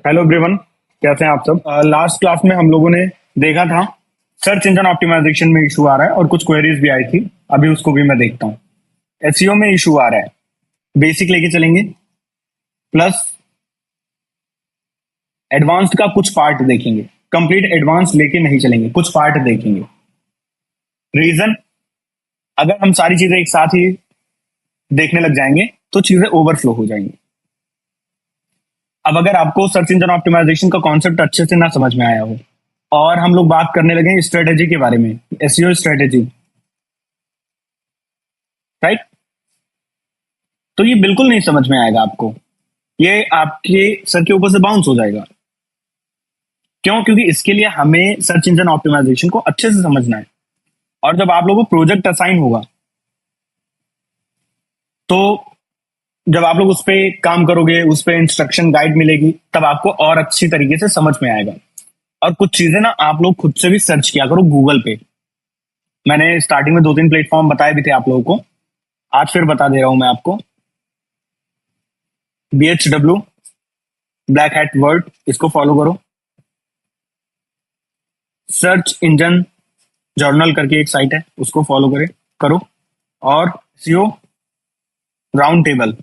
Hello everyone, कैसे हैं आप सब। लास्ट क्लास में हम लोगों ने देखा था सर्च इंजन ऑप्टिमाइजेशन में इशू आ रहा है और कुछ क्वेरीज भी आई थी। अभी उसको भी मैं देखता हूँ। एसईओ में इशू आ रहा है, बेसिक लेके चलेंगे प्लस एडवांस्ड का कुछ पार्ट देखेंगे। कंप्लीट एडवांस लेके नहीं चलेंगे, कुछ पार्ट देखेंगे। रीजन, अगर हम सारी चीजें एक साथ ही देखने लग जाएंगे तो चीजें ओवरफ्लो हो जाएंगी। अब अगर आपको सर्च इंजन ऑप्टिमाइजेशन का कॉन्सेप्ट अच्छे से ना समझ में आया हो और हम लोग बात करने लगे स्ट्रेटेजी के बारे में, एसईओ स्ट्रेटेजी, राइट, तो ये बिल्कुल नहीं समझ में आएगा आपको। ये आपके सर के ऊपर से बाउंस हो जाएगा। क्यों? क्योंकि इसके लिए हमें सर्च इंजन ऑप्टिमाइजेशन को अच्छे से समझना है। और जब आप लोगों को प्रोजेक्ट असाइन होगा तो जब आप लोग उस पर काम करोगे, उस पर इंस्ट्रक्शन गाइड मिलेगी, तब आपको और अच्छी तरीके से समझ में आएगा। और कुछ चीजें ना आप लोग खुद से भी सर्च किया करो गूगल पे। मैंने स्टार्टिंग में 2-3 प्लेटफॉर्म बताए भी थे आप लोगों को, आज फिर बता दे रहा हूं मैं आपको। BHW, ब्लैक हैट वर्ड, इसको फॉलो करो। सर्च इंजन जर्नल करके एक साइट है, उसको फॉलो करो। और SEO round table,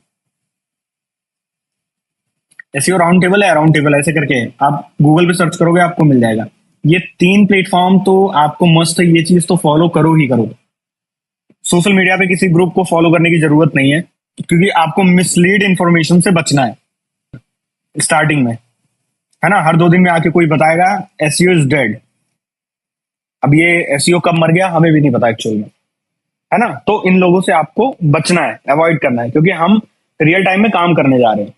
SEO round table है, राउंड टेबल ऐसे करके आप गूगल पे सर्च करोगे आपको मिल जाएगा। ये 3 प्लेटफॉर्म तो आपको मस्त है, ये चीज तो फॉलो करो ही करो। सोशल मीडिया पे किसी ग्रुप को फॉलो करने की जरूरत नहीं है, क्योंकि आपको मिसलीड इंफॉर्मेशन से बचना है स्टार्टिंग में, है ना। हर 2 दिन में आके कोई बताएगा एसईओ इज डेड। अब ये एसईओ कब मर गया हमें भी नहीं पता एक्चुअल में, है ना। तो इन लोगों से आपको बचना है, अवॉइड करना है, क्योंकि हम रियल टाइम में काम करने जा रहे हैं।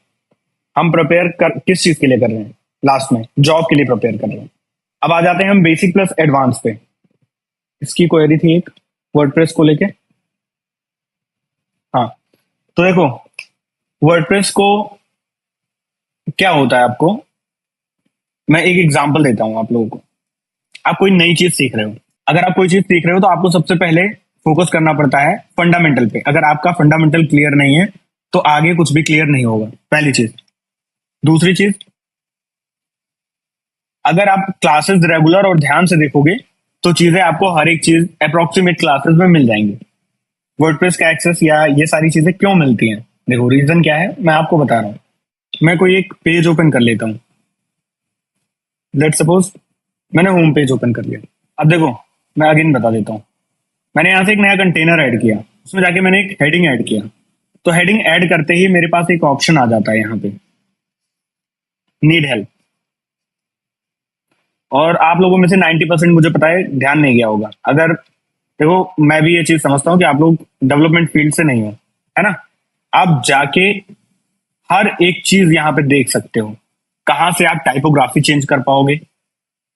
हम प्रिपेयर कर किस चीज के लिए कर रहे हैं? लास्ट में जॉब के लिए प्रिपेयर कर रहे हैं। अब आ जाते हैं हम बेसिक प्लस एडवांस पे। इसकी क्वेरी थी एक वर्डप्रेस को लेके। हाँ, तो देखो वर्डप्रेस को क्या होता है, आपको मैं एक एग्जांपल देता हूं आप लोगों को। आप कोई नई चीज सीख रहे हो, अगर आप कोई चीज सीख रहे हो तो आपको सबसे पहले फोकस करना पड़ता है फंडामेंटल पे। अगर आपका फंडामेंटल क्लियर नहीं है तो आगे कुछ भी क्लियर नहीं होगा, पहली चीज। दूसरी चीज, अगर आप क्लासेस रेगुलर और ध्यान से देखोगे तो चीजें आपको हर एक चीज अप्रोक्सीमेट क्लासेस में मिल जाएंगी। वर्डप्रेस का एक्सेस या ये सारी चीजें क्यों मिलती हैं? देखो रीजन क्या है, मैं आपको बता रहा हूं। मैं कोई एक पेज ओपन कर लेता हूं, लेट सपोज मैंने होम पेज ओपन कर लिया। अब देखो मैं अगेन बता देता हूं। मैंने यहां से एक नया कंटेनर ऐड किया, उसमें जाके मैंने एक हेडिंग ऐड किया। तो हेडिंग ऐड करते ही मेरे पास एक ऑप्शन आ जाता है यहाँ पे, नीड हेल्प। और आप लोगों में से 90% मुझे पता है ध्यान नहीं गया होगा। अगर देखो मैं भी ये चीज समझता हूँ कि आप लोग डेवलपमेंट फील्ड से नहीं हो, है ना। आप जाके हर एक चीज यहाँ पे देख सकते हो। कहाँ से आप टाइपोग्राफी चेंज कर पाओगे,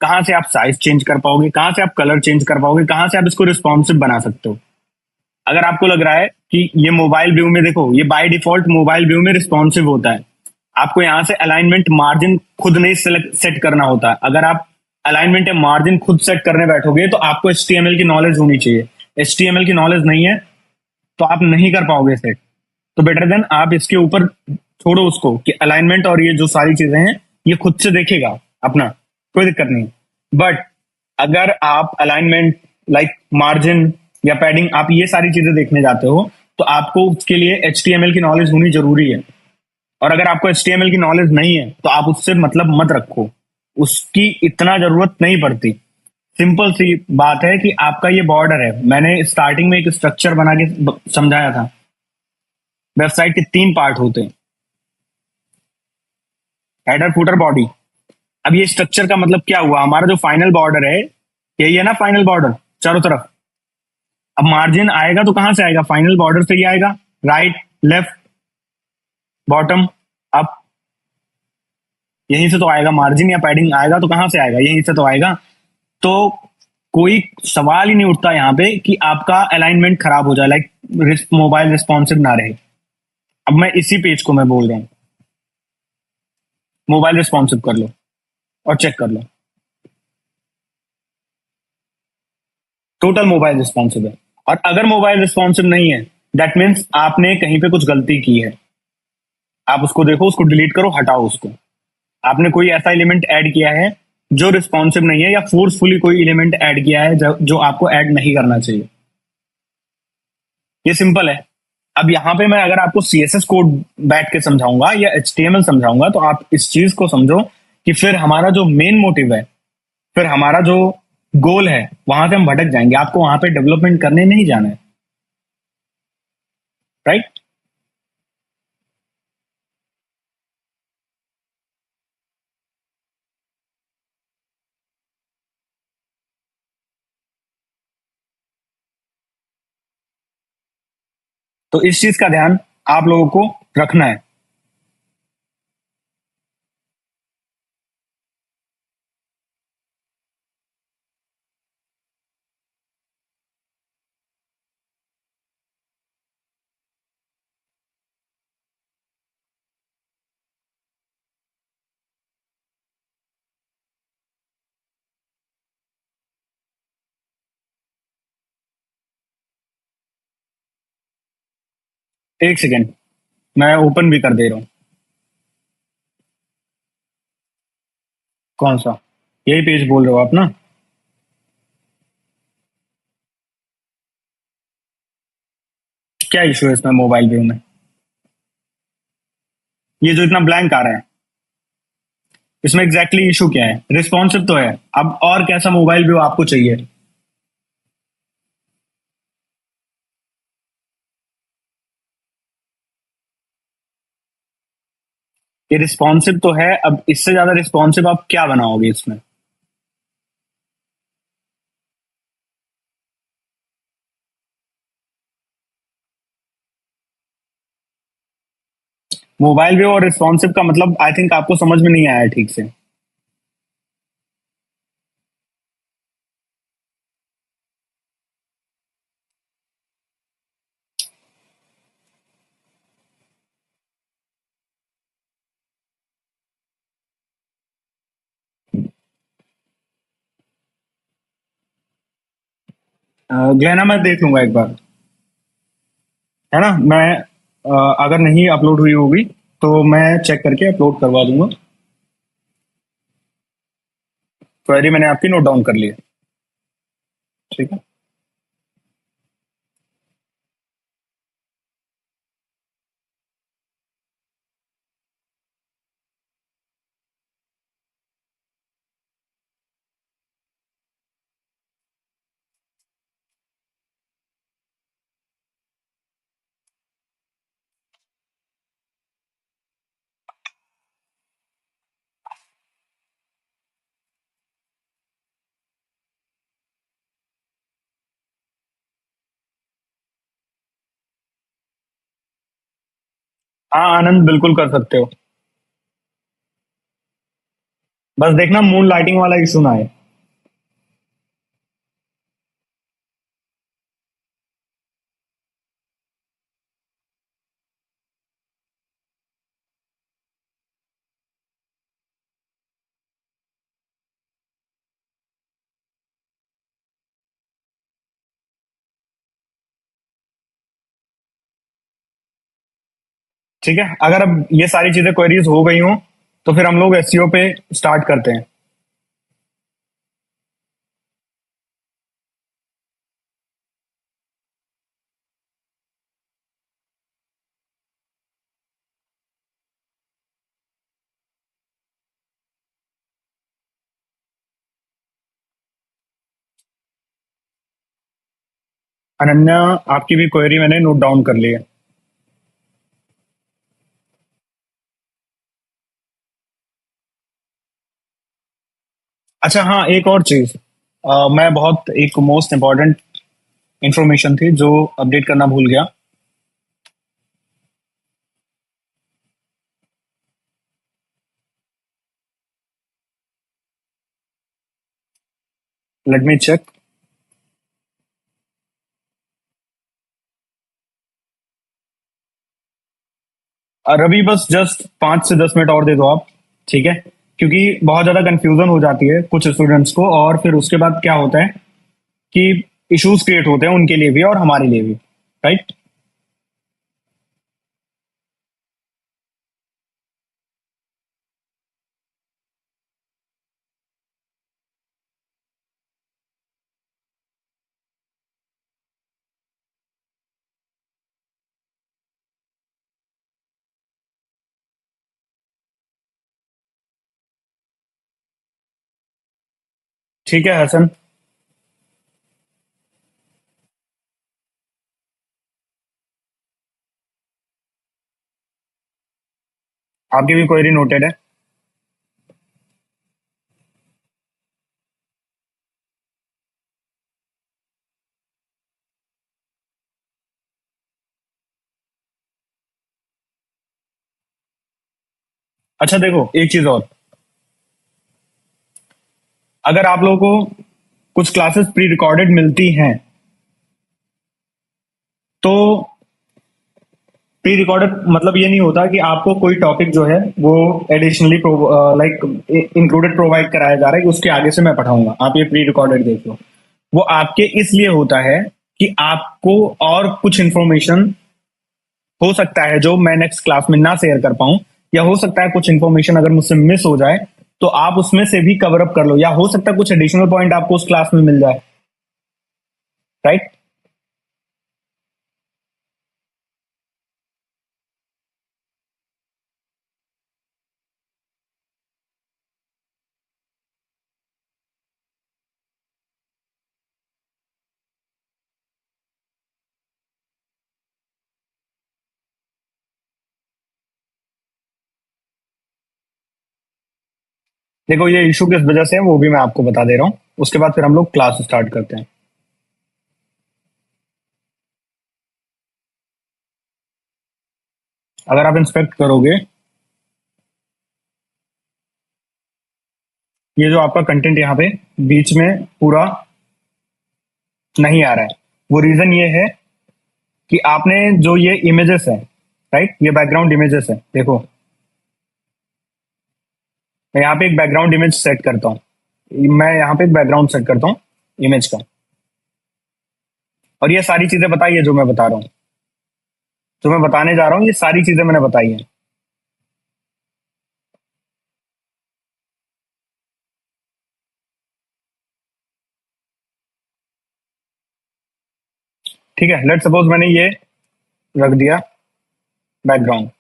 कहाँ से आप साइज चेंज कर पाओगे, कहाँ से आप कलर चेंज कर पाओगे, कहाँ से आप इसको रिस्पॉन्सिव बना सकते हो। अगर आपको लग रहा है कि ये मोबाइल व्यू में, देखो ये बाय डिफॉल्ट मोबाइल व्यू में रिस्पॉन्सिव होता है। आपको यहाँ से अलाइनमेंट मार्जिन खुद नहीं सेट करना होता है। अगर आप अलाइनमेंट या मार्जिन खुद सेट करने बैठोगे तो आपको HTML की नॉलेज होनी चाहिए। HTML की नॉलेज नहीं है तो आप नहीं कर पाओगे सेट। तो बेटर देन आप इसके ऊपर छोड़ो उसको कि अलाइनमेंट और ये जो सारी चीजें हैं ये खुद से देखेगा अपना, कोई दिक्कत नहीं। बट अगर आप अलाइनमेंट लाइक मार्जिन या पैडिंग, आप ये सारी चीजें देखने जाते हो तो आपको उसके लिए HTML की नॉलेज होनी जरूरी है। और अगर आपको HTML की नॉलेज नहीं है तो आप उससे मतलब मत रखो, उसकी इतना जरूरत नहीं पड़ती। सिंपल सी बात है कि आपका ये बॉर्डर है। मैंने स्टार्टिंग में एक स्ट्रक्चर बना के समझाया था। वेबसाइट के 3 पार्ट होते हैं, हेडर, फुटर, बॉडी। अब ये स्ट्रक्चर का मतलब क्या हुआ? हमारा जो फाइनल बॉर्डर है यही है ना, फाइनल बॉर्डर चारों तरफ। अब मार्जिन आएगा तो कहां से आएगा? फाइनल बॉर्डर से ही आएगा, राइट, लेफ्ट, बॉटम, अप, यहीं से तो आएगा। मार्जिन या पैडिंग आएगा तो कहां से आएगा? यहीं से तो आएगा। तो कोई सवाल ही नहीं उठता यहाँ पे कि आपका अलाइनमेंट खराब हो जाए, लाइक मोबाइल रिस्पॉन्सिव ना रहे। अब मैं इसी पेज को मैं बोल रहा हूं मोबाइल रिस्पॉन्सिव कर लो और चेक कर लो, टोटल मोबाइल रिस्पॉन्सिव है। और अगर मोबाइल रिस्पॉन्सिव नहीं है दैट मीन्स आपने कहीं पे कुछ गलती की है। आप उसको देखो, उसको डिलीट करो, हटाओ उसको। आपने कोई ऐसा एलिमेंट ऐड किया है जो रिस्पॉन्सिव नहीं है, या फोर्सफुली कोई एलिमेंट ऐड किया है जो आपको ऐड नहीं करना चाहिए। ये सिंपल है। अब यहाँ पे मैं अगर आपको सीएसएस कोड बैठ के समझाऊंगा या एचटीएमएल समझाऊंगा, तो आप इस चीज को समझो कि फिर हमारा जो मेन मोटिव है, फिर हमारा जो गोल है, वहां से हम भटक जाएंगे। आपको वहां पे डेवलपमेंट करने नहीं जाना है, राइट। तो इस चीज का ध्यान आप लोगों को रखना है। एक सेकेंड, मैं ओपन भी कर दे रहा हूँ। कौन सा? यही पेज बोल रहे हो आप ना? क्या इशू है इसमें मोबाइल व्यू में? ये जो इतना ब्लैंक आ रहा है, इसमें एग्जैक्टली exactly इशू क्या है? रिस्पॉन्सिव तो है, अब और कैसा मोबाइल व्यू आपको चाहिए? ये रिस्पॉन्सिव तो है, अब इससे ज्यादा रिस्पॉन्सिव आप क्या बनाओगे इसमें? मोबाइल व्यू और रिस्पॉन्सिव का मतलब आई थिंक आपको समझ में नहीं आया ठीक से। ग्लेना मैं देख लूंगा एक बार, है ना। मैं अगर नहीं अपलोड हुई होगी तो मैं चेक करके अपलोड करवा दूंगा। क्वेरी मैंने आपकी नोट डाउन कर ली है। ठीक है। हाँ आनंद, बिल्कुल कर सकते हो। बस देखना मून लाइटिंग वाला इशू ना है। ठीक है, अगर अब ये सारी चीजें क्वेरीज हो गई हों, तो फिर हम लोग एसईओ पे स्टार्ट करते हैं। अनन्या, आपकी भी क्वेरी मैंने नोट डाउन कर ली है। अच्छा हाँ, एक और चीज, मैं बहुत एक मोस्ट इम्पॉर्टेंट इंफॉर्मेशन थी जो अपडेट करना भूल गया। Let me check. रवि, बस जस्ट 5 से 10 मिनट और दे दो आप। ठीक है, क्योंकि बहुत ज्यादा कंफ्यूजन हो जाती है कुछ स्टूडेंट्स को, और फिर उसके बाद क्या होता है कि इश्यूज क्रिएट होते हैं उनके लिए भी और हमारे लिए भी, राइट। ठीक है हसन। आपकी भी क्वेरी नोटेड है। अच्छा देखो एक चीज और, अगर आप लोगों को कुछ क्लासेस प्री रिकॉर्डेड मिलती हैं तो प्री रिकॉर्डेड मतलब ये नहीं होता कि आपको कोई टॉपिक जो है वो एडिशनली लाइक इंक्लूडेड प्रोवाइड कराया जा रहा है कि उसके आगे से मैं पढ़ाऊंगा, आप ये प्री रिकॉर्डेड देख लो। वो आपके इसलिए होता है कि आपको और कुछ इंफॉर्मेशन हो सकता है जो मैं नेक्स्ट क्लास में ना शेयर कर पाऊं, या हो सकता है कुछ इंफॉर्मेशन अगर मुझसे मिस हो जाए तो आप उसमें से भी कवर अप कर लो, या हो सकता है कुछ एडिशनल पॉइंट आपको उस क्लास में मिल जाए। राइट। देखो ये इशू किस वजह से है वो भी मैं आपको बता दे रहा हूँ, उसके बाद फिर हम लोग क्लास स्टार्ट करते हैं। अगर आप इंस्पेक्ट करोगे, ये जो आपका कंटेंट यहाँ पे बीच में पूरा नहीं आ रहा है, वो रीजन ये है कि आपने जो ये इमेजेस है, राइट, ये बैकग्राउंड इमेजेस है। देखो मैं यहाँ पे एक बैकग्राउंड इमेज सेट करता हूँ, मैं यहाँ पे एक बैकग्राउंड सेट करता हूँ इमेज का, और ये सारी चीजें बताइए जो मैं बता रहा हूँ, जो मैं बताने जा रहा हूँ ये सारी चीजें मैंने बताई हैं। ठीक है, लेट सपोज मैंने ये रख दिया बैकग्राउंड।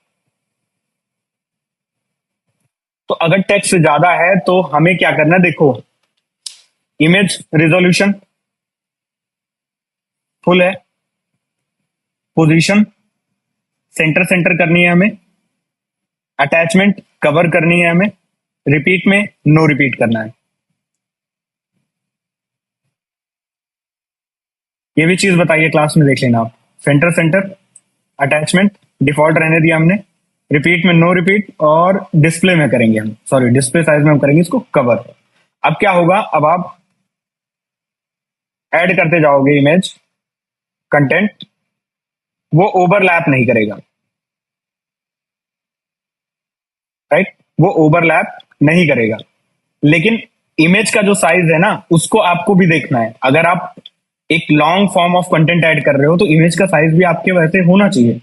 तो अगर टेक्स्ट ज्यादा है तो हमें क्या करना है, देखो इमेज रिजोल्यूशन फुल है, पोजीशन सेंटर सेंटर करनी है हमें, अटैचमेंट कवर करनी है हमें, रिपीट में नो रिपीट करना है। ये भी चीज बताइए क्लास में देख लेना आप। सेंटर सेंटर, अटैचमेंट डिफॉल्ट रहने दिया हमने, रिपीट में नो रिपीट, और डिस्प्ले में करेंगे हम, सॉरी डिस्प्ले साइज में हम करेंगे इसको कवर। अब क्या होगा, अब आप ऐड करते जाओगे इमेज कंटेंट, वो ओवरलैप नहीं करेगा। राइट, वो ओवरलैप नहीं करेगा, लेकिन इमेज का जो साइज है ना उसको आपको भी देखना है। अगर आप एक long form of content add कर रहे हो तो इमेज का साइज भी आपके वैसे होना चाहिए,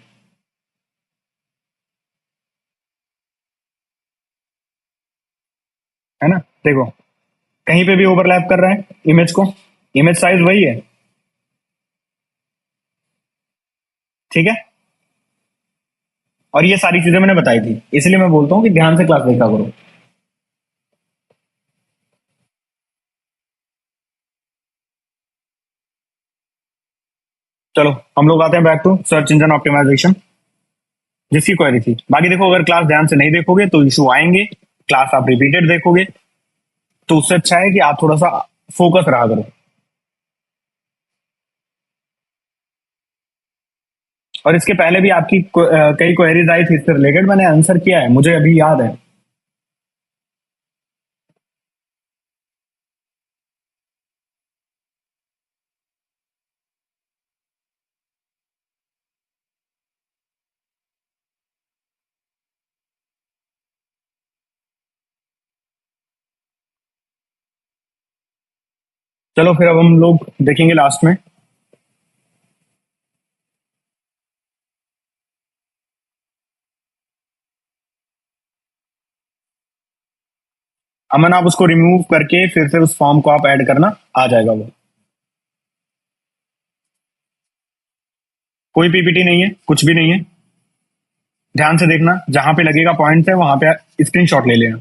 है ना। देखो कहीं पे भी ओवरलैप कर रहा है इमेज को, इमेज साइज वही है। ठीक है, और ये सारी चीजें मैंने बताई थी, इसलिए मैं बोलता हूँ कि ध्यान से क्लास देखा करो। चलो हम लोग आते हैं back to search engine optimisation, जिसकी क्वेरी थी। बाकी देखो अगर क्लास ध्यान से नहीं देखोगे तो इशू आएंगे, क्लास आप रिपीटेड देखोगे तो उससे अच्छा है कि आप थोड़ा सा फोकस रहा करो। और इसके पहले भी आपकी कई क्वेरीज आई थी इससे रिलेटेड, मैंने आंसर किया है, मुझे अभी याद है। चलो फिर अब हम लोग देखेंगे लास्ट में। अमन आप उसको रिमूव करके फिर से उस फॉर्म को आप ऐड करना, आ जाएगा वो। कोई पीपीटी नहीं है, कुछ भी नहीं है, ध्यान से देखना, जहां पे लगेगा पॉइंट है वहां पे स्क्रीनशॉट ले लेना,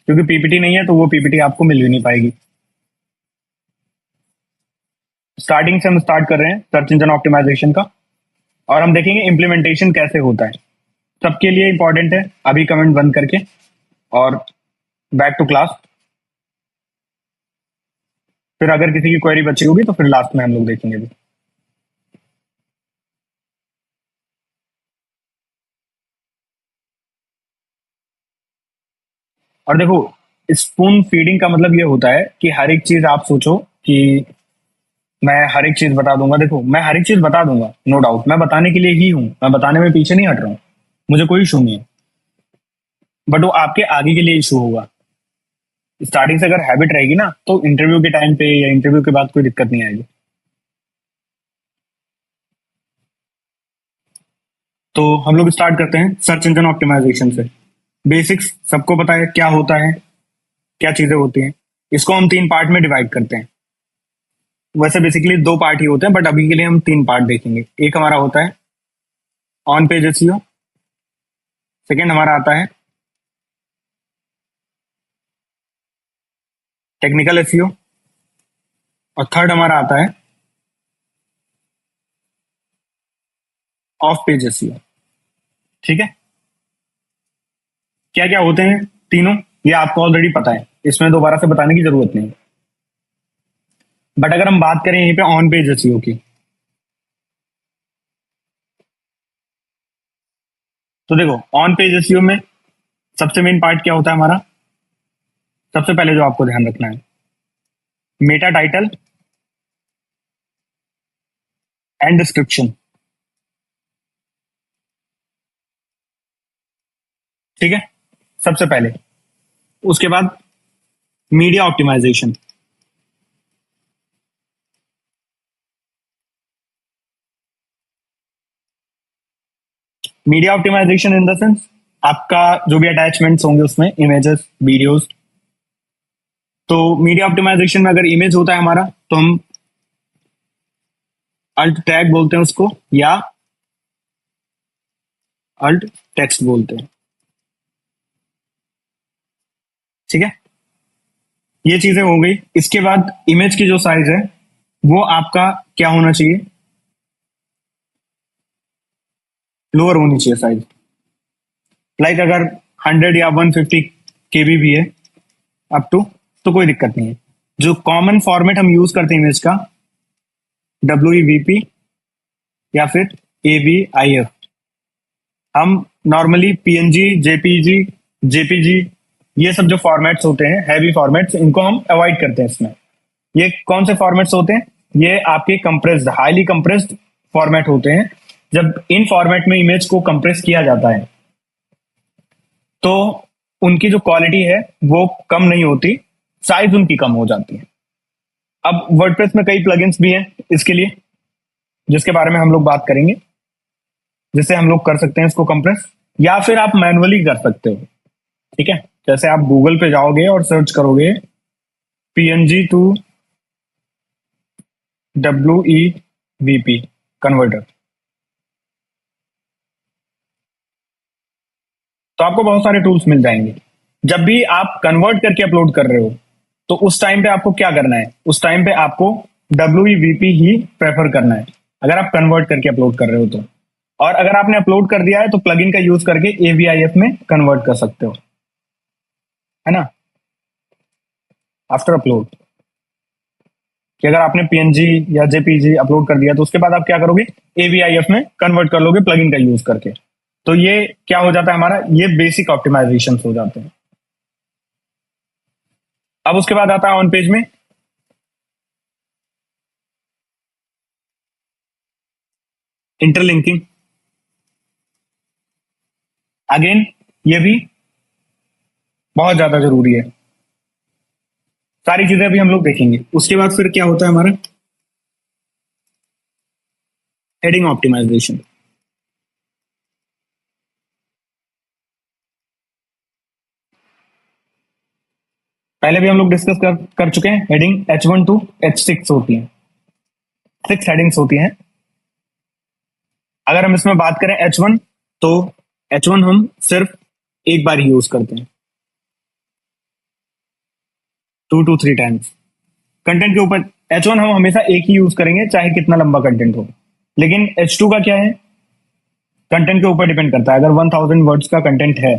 क्योंकि पीपीटी नहीं है तो वो पीपीटी आपको मिल भी नहीं पाएगी। स्टार्टिंग से हम स्टार्ट कर रहे हैं सर्च इंजन ऑप्टिमाइजेशन का, और हम देखेंगे इम्प्लीमेंटेशन कैसे होता है। सबके लिए इंपॉर्टेंट है, अभी कमेंट बंद करके और बैक टू क्लास। फिर अगर किसी की क्वेरी बची होगी तो फिर लास्ट में हम लोग देखेंगे भी। और देखो, स्पून फीडिंग का मतलब ये होता है कि हर एक चीज आप सोचो कि मैं हर एक चीज बता दूंगा। देखो, मैं हर एक चीज बता दूंगा, नो डाउट, मैं बताने के लिए ही हूं, मैं बताने में पीछे नहीं हट रहा हूं, मुझे कोई इशू नहीं है। बट वो आपके आगे के लिए इशू होगा। स्टार्टिंग से अगर हैबिट रहेगी ना, तो इंटरव्यू के टाइम पे या इंटरव्यू के बाद कोई दिक्कत नहीं आएगी। तो हम लोग स्टार्ट करते हैं सर्च इंजन ऑप्टिमाइजेशन से। बेसिक्स सबको पता है क्या होता है, क्या चीजें होती हैं। इसको हम तीन पार्ट में डिवाइड करते हैं। वैसे बेसिकली दो पार्ट ही होते हैं, बट अभी के लिए हम तीन पार्ट देखेंगे। एक हमारा होता है ऑन पेज एसईओ, सेकेंड हमारा आता है टेक्निकल एसईओ, और थर्ड हमारा आता है ऑफ पेज एसईओ। ठीक है, क्या क्या होते हैं तीनों, ये आपको ऑलरेडी पता है, इसमें दोबारा से बताने की जरूरत नहीं। बट अगर हम बात करें यहीं पे ऑन पेज एसईओ की, तो देखो ऑन पेज एसईओ में सबसे मेन पार्ट क्या होता है हमारा। सबसे पहले जो आपको ध्यान रखना है, मेटा टाइटल एंड डिस्क्रिप्शन। ठीक है, सबसे पहले। उसके बाद media optimisation. Media optimisation in the sense, आपका जो भी अटैचमेंट्स होंगे उसमें, इमेजेस, वीडियोस। तो मीडिया ऑप्टिमाइजेशन में अगर इमेज होता है हमारा, तो हम अल्ट टैग बोलते हैं उसको, या अल्ट टेक्स्ट बोलते हैं। ठीक है, ये चीजें हो गई। इसके बाद इमेज की जो साइज है वो आपका क्या होना चाहिए, लोअर होनी चाहिए साइज। लाइक अगर 100 या 150 केबी भी है अप टू, तो कोई दिक्कत नहीं है। जो कॉमन फॉर्मेट हम यूज करते हैं इमेज का, WEVP या फिर AVIF। हम नॉर्मली PNG, JPG, JPG, ये सब जो फॉर्मेट्स होते हैं, हैवी फॉर्मेट्स, इनको हम अवॉइड करते हैं इसमें। ये कौन से फॉर्मेट्स होते हैं, ये आपके कंप्रेस्ड, हाईली कंप्रेस्ड फॉर्मेट होते हैं। जब इन फॉर्मेट में इमेज को कंप्रेस किया जाता है तो उनकी जो क्वालिटी है वो कम नहीं होती, साइज उनकी कम हो जाती है। अब वर्डप्रेस में कई प्लगइन्स भी हैं इसके लिए, जिसके बारे में हम लोग बात करेंगे, जिससे हम लोग कर सकते हैं इसको कंप्रेस, या फिर आप मैनुअली कर सकते हो। ठीक है, जैसे आप गूगल पे जाओगे और सर्च करोगे PNG टू WEVP कन्वर्टर, तो आपको बहुत सारे टूल्स मिल जाएंगे। जब भी आप कन्वर्ट करके अपलोड कर रहे हो, तो उस टाइम पे आपको क्या करना है, उस टाइम पे आपको WEVP ही प्रेफर करना है, अगर आप कन्वर्ट करके अपलोड कर रहे हो तो। और अगर आपने अपलोड कर दिया है तो प्लगइन का यूज करके AVIF में कन्वर्ट कर सकते हो, है ना, आफ्टर अपलोड। कि अगर आपने PNG या JPG अपलोड कर दिया तो उसके बाद आप क्या करोगे, AVIF में कन्वर्ट कर लोगे प्लगइन का यूज करके। तो ये क्या हो जाता है हमारा, ये बेसिक ऑप्टिमाइजेशन हो जाते हैं। अब उसके बाद आता है ऑन पेज में इंटरलिंकिंग। अगेन ये भी बहुत ज्यादा जरूरी है। सारी चीजें अभी हम लोग देखेंगे। उसके बाद फिर क्या होता है हमारा, हेडिंग ऑप्टिमाइजेशन। पहले भी हम लोग डिस्कस कर चुके हैं, हेडिंग H1 टू H6 होती है, 6 हेडिंग्स होती हैं। अगर हम इसमें बात करें H1, तो H1 हम सिर्फ एक बार ही यूज करते हैं, 2 to 3 टाइम्स। कंटेंट के ऊपर H1 हम हमेशा एक ही यूज करेंगे चाहे कितना लंबा कंटेंट हो। लेकिन H2 का क्या है, कंटेंट के ऊपर डिपेंड करता है। अगर 1000 वर्ड्स का कंटेंट है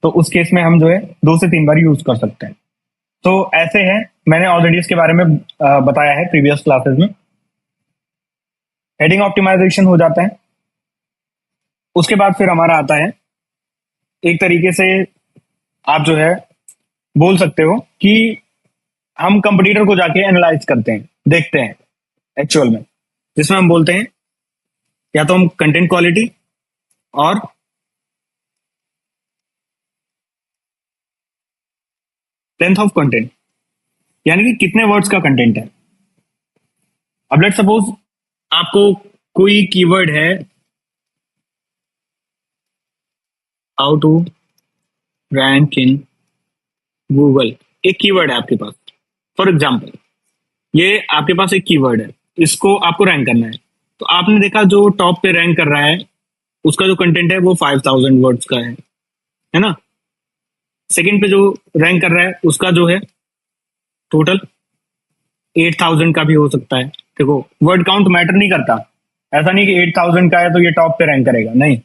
तो उस केस में हम जो है 2 से 3 बार यूज कर सकते हैं। तो ऐसे है, मैंने ऑलरेडी इसके बारे में बताया है प्रीवियस क्लासेस में। हेडिंग ऑप्टिमाइजेशन हो जाता है। उसके बाद फिर हमारा आता है, एक तरीके से आप जो है बोल सकते हो कि हम कंपटीटर को जाके एनालाइज करते हैं, देखते हैं एक्चुअल में, जिसमें हम बोलते हैं या तो हम कंटेंट क्वालिटी और लेंथ ऑफ कंटेंट, यानी कि कितने वर्ड्स का कंटेंट है। अब लेट सपोज आपको कोई कीवर्ड है, how to rank in Google, एक कीवर्ड है आपके पास। फॉर एग्जाम्पल ये आपके पास एक कीवर्ड है, इसको आपको रैंक करना है। तो आपने देखा जो टॉप पे रैंक कर रहा है उसका जो कंटेंट है वो 5000 वर्ड्स का है ना। सेकंड पे जो रैंक कर रहा है उसका जो है टोटल 8000 का भी हो सकता है। देखो वर्ड काउंट मैटर नहीं करता, ऐसा नहीं कि 8000 का है तो ये टॉप पे रैंक करेगा, नहीं।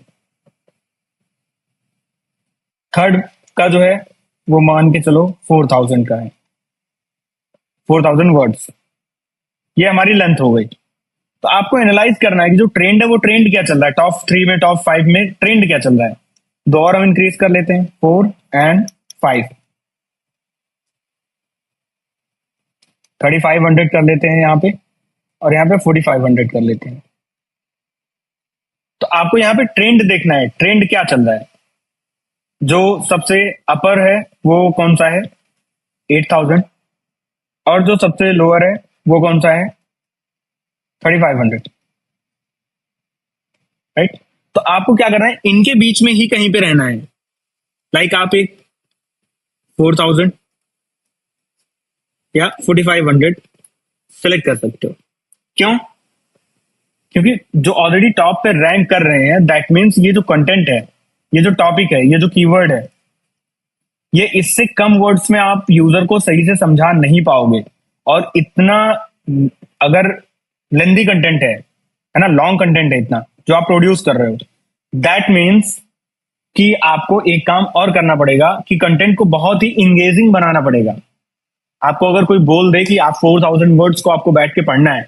थर्ड का जो है वो मान के चलो 4000 का है, 4000 वर्ड्स, ये हमारी लेंथ हो गई। तो आपको एनालाइज करना है कि जो ट्रेंड है वो ट्रेंड क्या चल रहा है, टॉप 3 में टॉप 5 में ट्रेंड क्या चल रहा है। दो और हम इंक्रीज कर लेते हैं, 4 और 5, 3500 कर लेते हैं यहाँ पे, और यहाँ पे 4500 कर लेते हैं। तो आपको यहाँ पे ट्रेंड देखना है, ट्रेंड क्या चल रहा है। जो सबसे अपर है वो कौन सा है, 8000, और जो सबसे लोअर है वो कौन सा है, 3500, राइट। तो आपको क्या करना है, इनके बीच में ही कहीं पे रहना है। लाइक आप एक 4000 या 4500 सेलेक्ट कर सकते हो। क्यों, क्योंकि जो ऑलरेडी टॉप पे रैंक कर रहे हैं दैट मीन्स ये जो कंटेंट है, ये जो टॉपिक है, ये जो कीवर्ड है, ये इससे कम वर्ड्स में आप यूजर को सही से समझा नहीं पाओगे। और इतना अगर लेंदी कंटेंट है ना, लॉन्ग कंटेंट है इतना जो आप प्रोड्यूस कर रहे हो, दैट मीन्स कि आपको एक काम और करना पड़ेगा कि कंटेंट को बहुत ही इंगेजिंग बनाना पड़ेगा। आपको अगर कोई बोल दे कि आप 4000 वर्ड्स को आपको बैठ के पढ़ना है,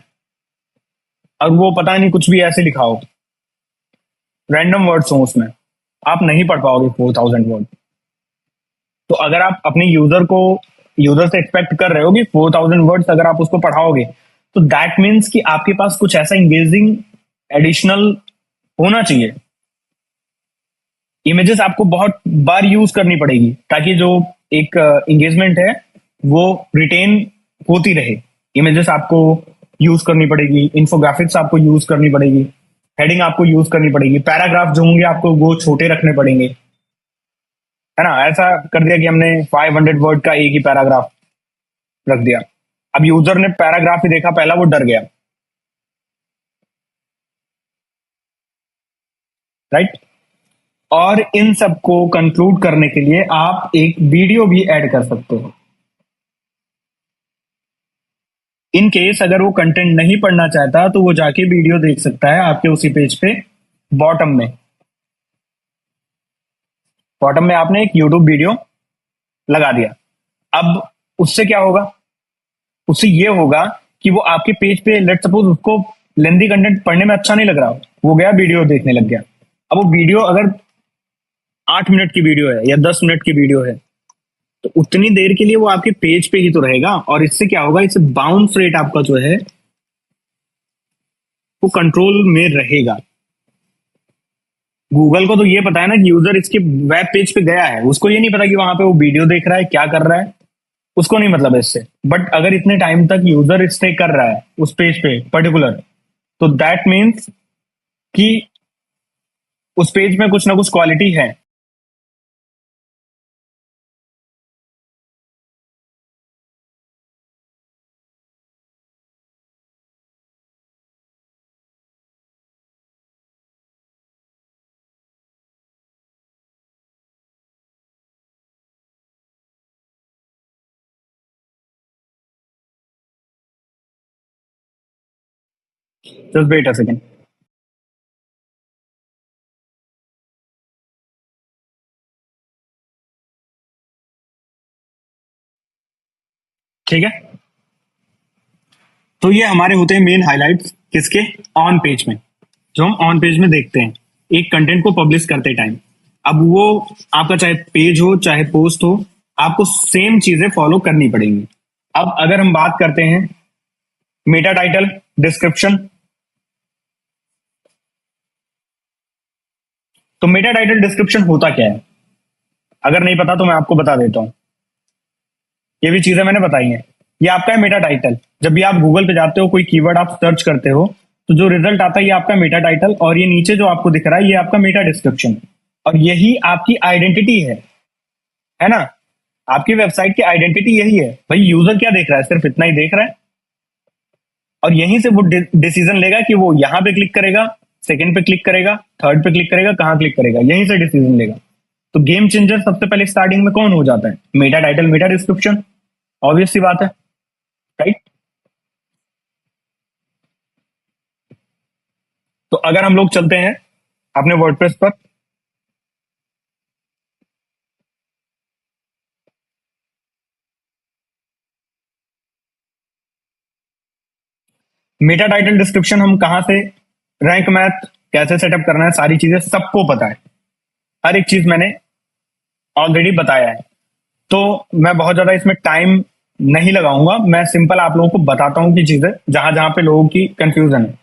और वो पता नहीं कुछ भी ऐसे लिखा हो, रैंडम वर्ड्स हो उसमें, आप नहीं पढ़ पाओगे 4000 वर्ड। तो अगर आप अपने यूजर से एक्सपेक्ट कर रहे हो कि 4000 वर्ड्स अगर आप उसको पढ़ाओगे, तो दैट मीन्स कि आपके पास कुछ ऐसा इंगेजिंग एडिशनल होना चाहिए। इमेजेस आपको बहुत बार यूज करनी पड़ेगी ताकि जो एक इंगेजमेंट है वो रिटेन होती रहे। इमेजेस आपको यूज करनी पड़ेगी, इंफोग्राफिक्स आपको यूज करनी पड़ेगी, हेडिंग आपको यूज करनी पड़ेगी, पैराग्राफ जो होंगे आपको वो छोटे रखने पड़ेंगे, है ना। ऐसा कर दिया कि हमने 500 वर्ड का एक ही पैराग्राफ रख दिया, अब यूजर ने पैराग्राफ ही देखा पहला, वो डर गया, राइट। और इन सबको कंक्लूड करने के लिए आप एक वीडियो भी ऐड कर सकते हो। इन केस अगर वो कंटेंट नहीं पढ़ना चाहता तो वो जाके वीडियो देख सकता है आपके उसी पेज पे। बॉटम में बॉटम में आपने एक यूट्यूब वीडियो लगा दिया। अब उससे क्या होगा, उससे ये होगा कि वो आपके पेज पे लेट सपोज उसको लेंदी कंटेंट पढ़ने में अच्छा नहीं लग रहा हो, वो गया वीडियो देखने लग गया। अब वो वीडियो अगर 8 मिनट की वीडियो है या 10 मिनट की वीडियो है, तो उतनी देर के लिए वो आपके पेज पे ही तो रहेगा। और इससे क्या होगा, इससे बाउंस रेट आपका जो है वो कंट्रोल में रहेगा। गूगल को तो ये पता है ना कि यूजर इसके वेब पेज पे गया है, उसको ये नहीं पता कि वहां पे वो वीडियो देख रहा है, क्या कर रहा है, उसको नहीं मतलब है इससे। बट अगर इतने टाइम तक यूजर स्टे कर रहा है उस पेज पे पर्टिकुलर, तो दैट मीन्स कि उस पेज में कुछ ना कुछ क्वालिटी है। Just wait a second. ठीक है, तो ये हमारे होते हैं मेन हाइलाइट्स किसके, ऑन पेज में, जो हम ऑन पेज में देखते हैं एक कंटेंट को पब्लिश करते टाइम। अब वो आपका चाहे पेज हो चाहे पोस्ट हो, आपको सेम चीजें फॉलो करनी पड़ेंगी। अब अगर हम बात करते हैं मेटा टाइटल, डिस्क्रिप्शन, तो मेटा टाइटल डिस्क्रिप्शन होता क्या है, अगर नहीं पता तो मैं आपको बता देता हूं। ये भी चीजें मैंने बताई हैं। ये आपका है मेटा टाइटल। जब भी आप गूगल पे जाते हो, कोई कीवर्ड आप सर्च करते हो, तो जो रिजल्ट आता है ये आपका मेटा टाइटल, और ये नीचे जो आपको दिख रहा है ये आपका मेटा डिस्क्रिप्शन। और यही आपकी आइडेंटिटी है ना। आपकी वेबसाइट की आइडेंटिटी यही है। भाई यूजर क्या देख रहा है, सिर्फ इतना ही देख रहा है, और यहीं से वो डिसीजन लेगा कि वो यहाँ पे क्लिक करेगा, सेकंड पे क्लिक करेगा, थर्ड पे क्लिक करेगा, कहाँ क्लिक करेगा, यहीं से डिसीजन लेगा। तो गेम चेंजर सबसे पहले स्टार्टिंग में कौन हो जाता है, meta title meta description. Obvious सी बात है, राइट। तो अगर हम लोग चलते हैं अपने वर्डप्रेस पर, मेटा टाइटल डिस्क्रिप्शन हम कहां से, रैंक मैथ कैसे सेटअप करना है, सारी चीजें सबको पता है। हर एक चीज मैंने ऑलरेडी बताया है। तो मैं बहुत ज्यादा इसमें टाइम नहीं लगाऊंगा, मैं सिंपल आप लोगों को बताता हूं कि चीजें जहां जहां पे लोगों की कंफ्यूजन है।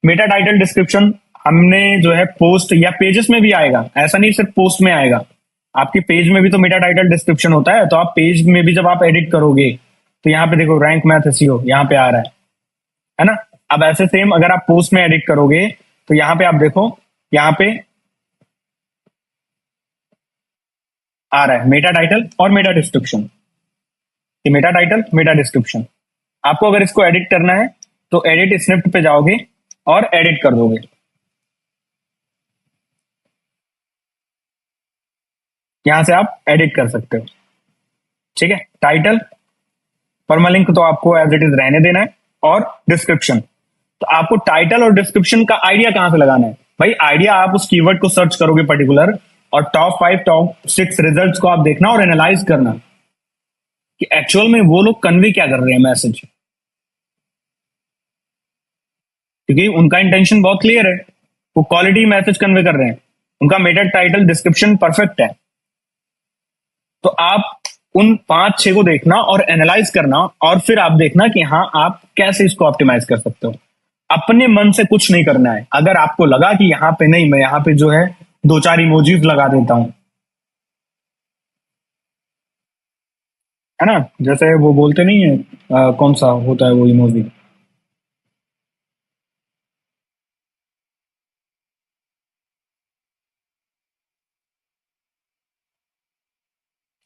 मेटा टाइटल डिस्क्रिप्शन हमने जो है पोस्ट या पेजेस में भी आएगा, ऐसा नहीं सिर्फ पोस्ट में आएगा। आपके पेज में भी तो मेटा टाइटल डिस्क्रिप्शन होता है, तो आप पेज में भी जब आप एडिट करोगे तो यहाँ पे देखो रैंक मैथ एसईओ यहाँ पे आ रहा है ना। अब ऐसे सेम अगर आप पोस्ट में एडिट करोगे तो यहाँ पे आप देखो, यहाँ पे आ रहा है मेटा टाइटल और मेटा डिस्क्रिप्शन। ये मेटा टाइटल मेटा डिस्क्रिप्शन। आपको अगर इसको एडिट करना है तो एडिट स्निप्ट पे जाओगे और एडिट कर दोगे। यहां से आप एडिट कर सकते हो, ठीक है। टाइटल, परमालिंक तो आपको एज इट इज रहने देना है, और डिस्क्रिप्शन। तो आपको टाइटल और डिस्क्रिप्शन का आइडिया कहां से लगाना है, भाई आइडिया आप उस कीवर्ड को सर्च करोगे पर्टिकुलर, और टॉप 5 टॉप 6 रिजल्ट्स को आप देखना और एनालाइज करना कि एक्चुअल में वो लोग कन्वे क्या कर रहे हैं मैसेज, क्योंकि उनका इंटेंशन बहुत क्लियर है, वो क्वालिटी मैसेज कन्वे कर रहे हैं, उनका मेटा टाइटल डिस्क्रिप्शन परफेक्ट है। तो आप उन 5-6 को देखना और एनालाइज करना, और फिर आप देखना कि हाँ आप कैसे इसको ऑप्टिमाइज कर सकते हो। अपने मन से कुछ नहीं करना है। अगर आपको लगा कि यहाँ पे नहीं, मैं यहाँ पे जो है 2-4 इमोजीज लगा देता हूं, है ना, जैसे वो बोलते नहीं है, कौन सा होता है वो इमोजी,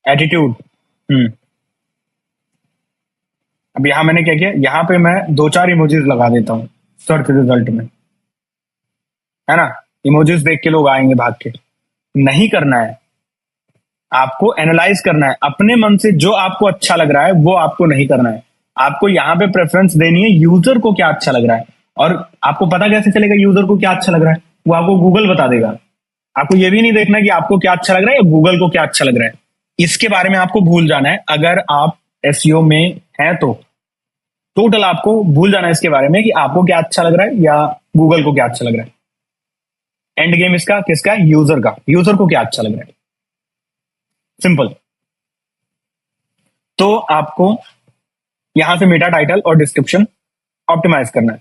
एटीट्यूड। हम्म। अब यहां मैंने क्या किया, यहाँ पे मैं 2-4 इमोजीज लगा देता हूँ सर्च रिजल्ट में, है ना। इमोजीज देख के लोग आएंगे भाग के। नहीं करना है, आपको एनालाइज करना है अपने मन से, जो आपको अच्छा लग रहा है वो आपको नहीं करना है। आपको यहाँ पे प्रेफरेंस देनी है यूजर को क्या अच्छा लग रहा है। और आपको पता कैसे चलेगा यूजर को क्या अच्छा लग रहा है, वो आपको गूगल बता देगा। आपको ये भी नहीं देखना कि आपको क्या अच्छा लग रहा है या गूगल को क्या अच्छा लग रहा है, इसके बारे में आपको भूल जाना है। अगर आप एसईओ में हैं तो टोटल आपको भूल जाना है इसके बारे में कि आपको क्या अच्छा लग रहा है या गूगल को क्या अच्छा लग रहा है। एंड गेम इसका किसका है, यूजर का। यूजर को क्या अच्छा लग रहा है, सिंपल। तो आपको यहां से मेटा टाइटल और डिस्क्रिप्शन ऑप्टिमाइज करना है।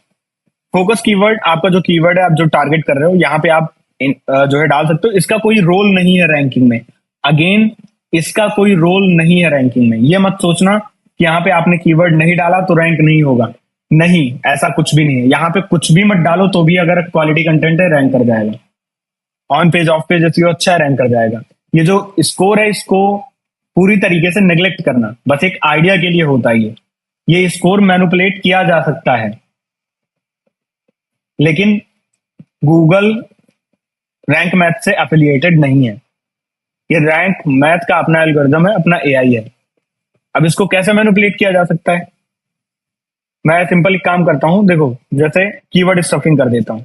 फोकस कीवर्ड, आपका जो कीवर्ड है आप जो टारगेट कर रहे हो, यहाँ पे आप जो है डाल सकते हो। इसका कोई रोल नहीं है रैंकिंग में। अगेन, इसका कोई रोल नहीं है रैंकिंग में। ये मत सोचना कि यहाँ पे आपने कीवर्ड नहीं डाला तो रैंक नहीं होगा। नहीं, ऐसा कुछ भी नहीं है। यहाँ पे कुछ भी मत डालो तो भी अगर क्वालिटी कंटेंट है रैंक कर जाएगा। On page off page SEO अच्छा है, रैंक कर जाएगा। ये जो स्कोर है इसको पूरी तरीके से नेग्लेक्ट करना, बस एक आइडिया के लिए होता है ये स्कोर मैनिपुलेट किया जा सकता है, लेकिन गूगल रैंक मैथ से एफिलिएटेड नहीं है। ये रैंक मैथ का अपना एल्गोरिदम है, अपना एआई है। अब इसको कैसे मैनिपुलेट किया जा सकता है, मैं सिंपल एक काम करता हूँ, देखो जैसे कीवर्ड स्टफिंग कर देता हूँ।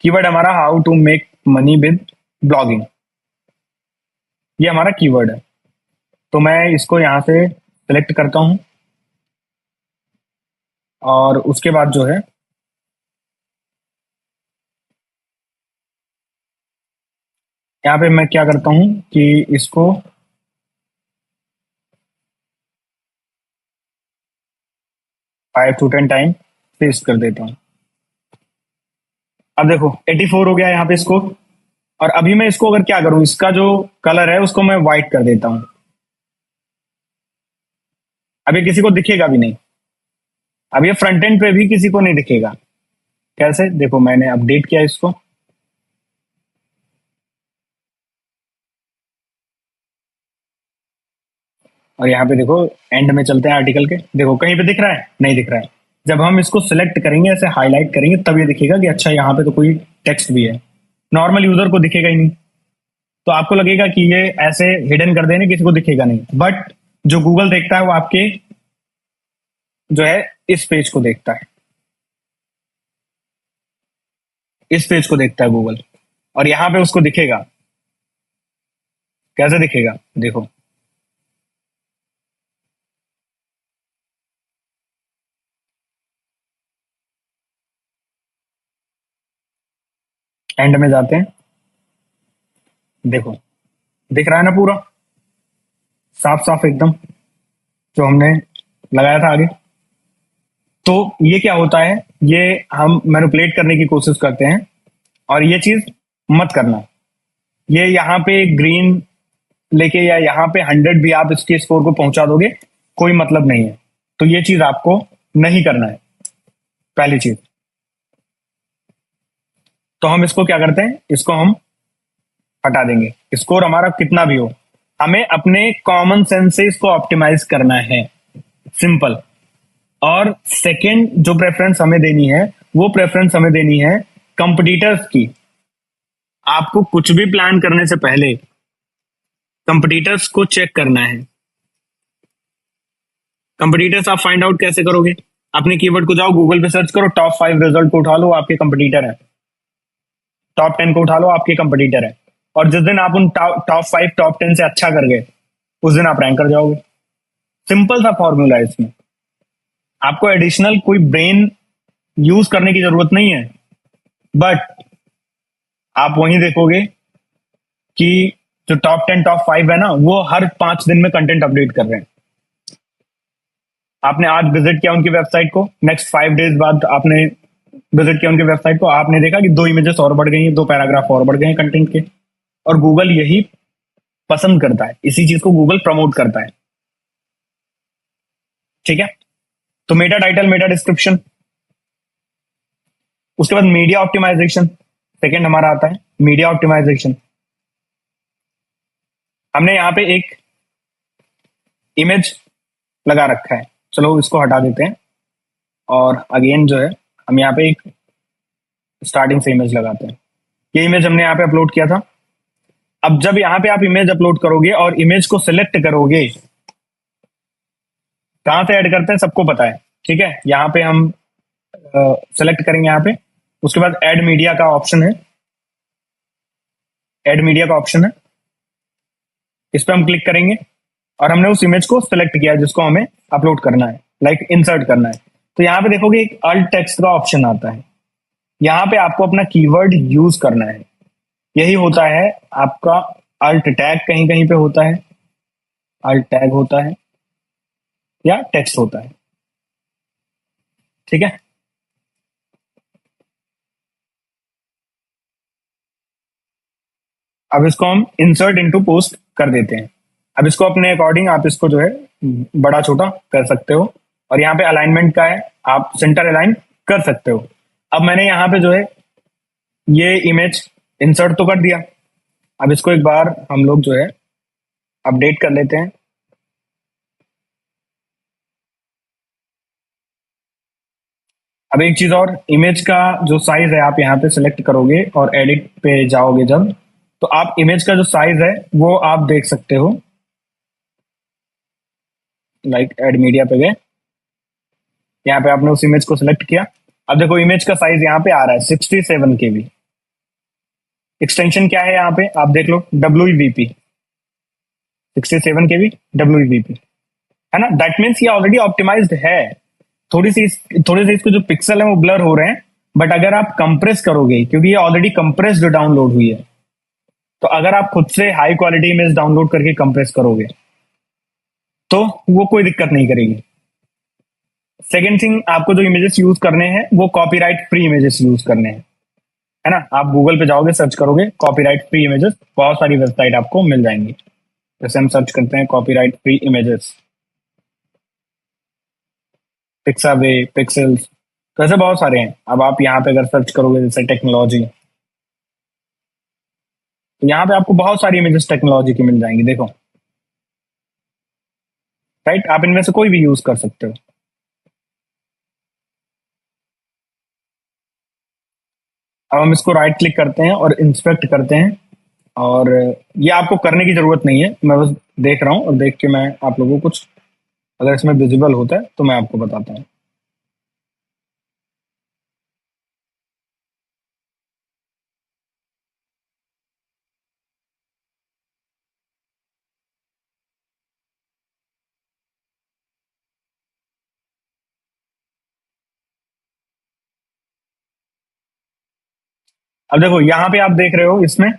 कीवर्ड हमारा how to make money with blogging, ये हमारा कीवर्ड है। तो मैं इसको यहाँ से सिलेक्ट करता हूँ और उसके बाद जो है यहाँ पे मैं क्या करता हूँ कि इसको 5 to 10 टाइम पेस्ट कर देता हूँ। अब देखो 84 हो गया यहाँ पे इसको। और अभी मैं इसको अगर क्या करूँ, इसका जो कलर है उसको मैं व्हाइट कर देता हूँ। अब ये किसी को दिखेगा भी नहीं, अब ये फ्रंट एंड पे भी किसी को नहीं दिखेगा। कैसे, देखो मैंने अपडेट किया इसको, और यहाँ पे देखो एंड में चलते हैं आर्टिकल के, देखो कहीं पे दिख रहा है, नहीं दिख रहा है। जब हम इसको सिलेक्ट करेंगे, ऐसे हाईलाइट करेंगे, तब ये दिखेगा कि अच्छा यहाँ पे तो कोई टेक्स्ट भी है। नॉर्मल यूजर को दिखेगा ही नहीं, तो आपको लगेगा कि ये ऐसे हिडन कर देने, किसी को दिखेगा नहीं। बट जो गूगल देखता है वो आपके जो है इस पेज को देखता है, इस पेज को देखता है गूगल, और यहाँ पे उसको दिखेगा। कैसे दिखेगा, देखो एंड में जाते हैं, देखो दिख रहा है ना पूरा साफ साफ एकदम, जो हमने लगाया था आगे। तो ये क्या होता है, ये हम मैनिपुलेट करने की कोशिश करते हैं, और ये चीज मत करना। ये यहाँ पे ग्रीन लेके या यहाँ पे 100 भी आप इसके स्कोर को पहुंचा दोगे, कोई मतलब नहीं है। तो ये चीज आपको नहीं करना है, पहली चीज। तो हम इसको क्या करते हैं, इसको हम हटा देंगे, स्कोर हमारा कितना भी हो। हमें अपने कॉमन सेंस से इसको ऑप्टिमाइज करना है, सिंपल। और सेकंड जो प्रेफरेंस हमें देनी है, वो प्रेफरेंस हमें देनी है कंपटीटर्स की। आपको कुछ भी प्लान करने से पहले कंपटीटर्स को चेक करना है। कंपटीटर्स आप फाइंड आउट कैसे करोगे, अपने कीवर्ड को जाओ, गूगल पे सर्च करो, टॉप 5 रिजल्ट को उठा लो, आपके कंपटीटर है। टॉप 10 को उठा लो, आपके कंपटीटर है। और जिस दिन आप उन टॉप 5 टॉप 10 से अच्छा कर गए, उस दिन आप रैंक कर जाओगे। सिंपल सा फॉर्मूला है इसमें, आपको एडिशनल कोई ब्रेन यूज करने की जरूरत नहीं है। बट आप वहीं देखोगे कि जो टॉप 10 टॉप 5 है ना, वो हर 5 दिन में कंटेंट अपडेट कर रहे हैं। आपने आज विजिट किया उनकी वेबसाइट को, नेक्स्ट 5 डेज बाद आपने विजिट किया उनकी वेबसाइट को, आपने देखा कि 2 इमेजेस और बढ़ गई हैं, 2 पैराग्राफ और बढ़ गए हैं कंटेंट के। और गूगल यही पसंद करता है, इसी चीज को गूगल प्रमोट करता है। ठीक है, तो मेटा टाइटल, मेटा डिस्क्रिप्शन, उसके बाद मीडिया ऑप्टिमाइजेशन सेकंड हमारा आता है। मीडिया ऑप्टिमाइजेशन, हमने यहाँ पे एक इमेज लगा रखा है, चलो इसको हटा देते हैं। और अगेन जो है हम यहाँ पे एक स्टार्टिंग से इमेज लगाते हैं। ये इमेज हमने यहाँ पे अपलोड किया था। अब जब यहाँ पे आप इमेज अपलोड करोगे और इमेज को सिलेक्ट करोगे, कहाँ से ऐड करते हैं सबको पता है, ठीक है। यहाँ पे हम सेलेक्ट करेंगे यहाँ पे, उसके बाद ऐड मीडिया का ऑप्शन है, ऐड मीडिया का ऑप्शन है, इस पर हम क्लिक करेंगे। और हमने उस इमेज को सिलेक्ट किया है जिसको हमें अपलोड करना है, लाइक इंसर्ट करना है। तो यहाँ पे देखोगे एक अल्ट टेक्स्ट का ऑप्शन आता है, यहाँ पे आपको अपना कीवर्ड यूज करना है। यही होता है आपका अल्ट टैग, कहीं कहीं पे होता है अल्ट टैग होता है या टेक्स्ट होता है, ठीक है। अब इसको हम इंसर्ट इनटू पोस्ट कर देते हैं। अब इसको अपने अकॉर्डिंग आप इसको जो है बड़ा छोटा कर सकते हो, और यहाँ पे अलाइनमेंट का है, आप सेंटर अलाइन कर सकते हो। अब मैंने यहाँ पे जो है ये इमेज इंसर्ट तो कर दिया, अब इसको एक बार हम लोग जो है अपडेट कर लेते हैं। अब एक चीज और, इमेज का जो साइज है आप यहाँ पे सिलेक्ट करोगे और एडिट पे जाओगे जब, तो आप इमेज का जो साइज है वो आप देख सकते हो। लाइक ऐड मीडिया पे गए, यहाँ पे आपने उस इमेज को सिलेक्ट किया। अब देखो इमेज का साइज यहाँ पे आ रहा है 67 KB। एक्सटेंशन क्या है यहाँ पे आप देख लो, WVP, 67 KB WVP, है ना। दैट मीन्स ये ऑलरेडी ऑप्टिमाइज्ड है। थोड़ी सी इसके जो पिक्सल है वो ब्लर हो रहे हैं, बट अगर आप कंप्रेस करोगे, क्योंकि ये ऑलरेडी कंप्रेस्ड डाउनलोड हुई है, तो अगर आप खुद से हाई क्वालिटी इमेज डाउनलोड करके कंप्रेस करोगे तो वो कोई दिक्कत नहीं करेगी। सेकेंड थिंग, आपको जो इमेजेस यूज करने हैं वो कॉपीराइट फ्री इमेजेस यूज करने हैं, है ना। आप गूगल पे जाओगे, सर्च करोगे कॉपीराइट फ्री इमेजेस, बहुत सारी वेबसाइट आपको मिल जाएंगी। जैसे हम सर्च करते हैं कॉपीराइट फ्री इमेजेस, पिक्सावे, पिक्सेल्स, तो ऐसे बहुत सारे हैं। अब आप यहाँ पे अगर सर्च करोगे जैसे टेक्नोलॉजी, तो यहाँ पे आपको बहुत सारी इमेजेस टेक्नोलॉजी की मिल जाएंगी, देखो, राइट। आप इनमें से कोई भी यूज कर सकते हो। अब हम इसको राइट क्लिक करते हैं और इंस्पेक्ट करते हैं, और ये आपको करने की जरूरत नहीं है, मैं बस देख रहा हूँ, और देख के मैं आप लोगों को कुछ अगर इसमें विजिबल होता है तो मैं आपको बताता हूँ। अब देखो यहाँ पे आप देख रहे हो, इसमें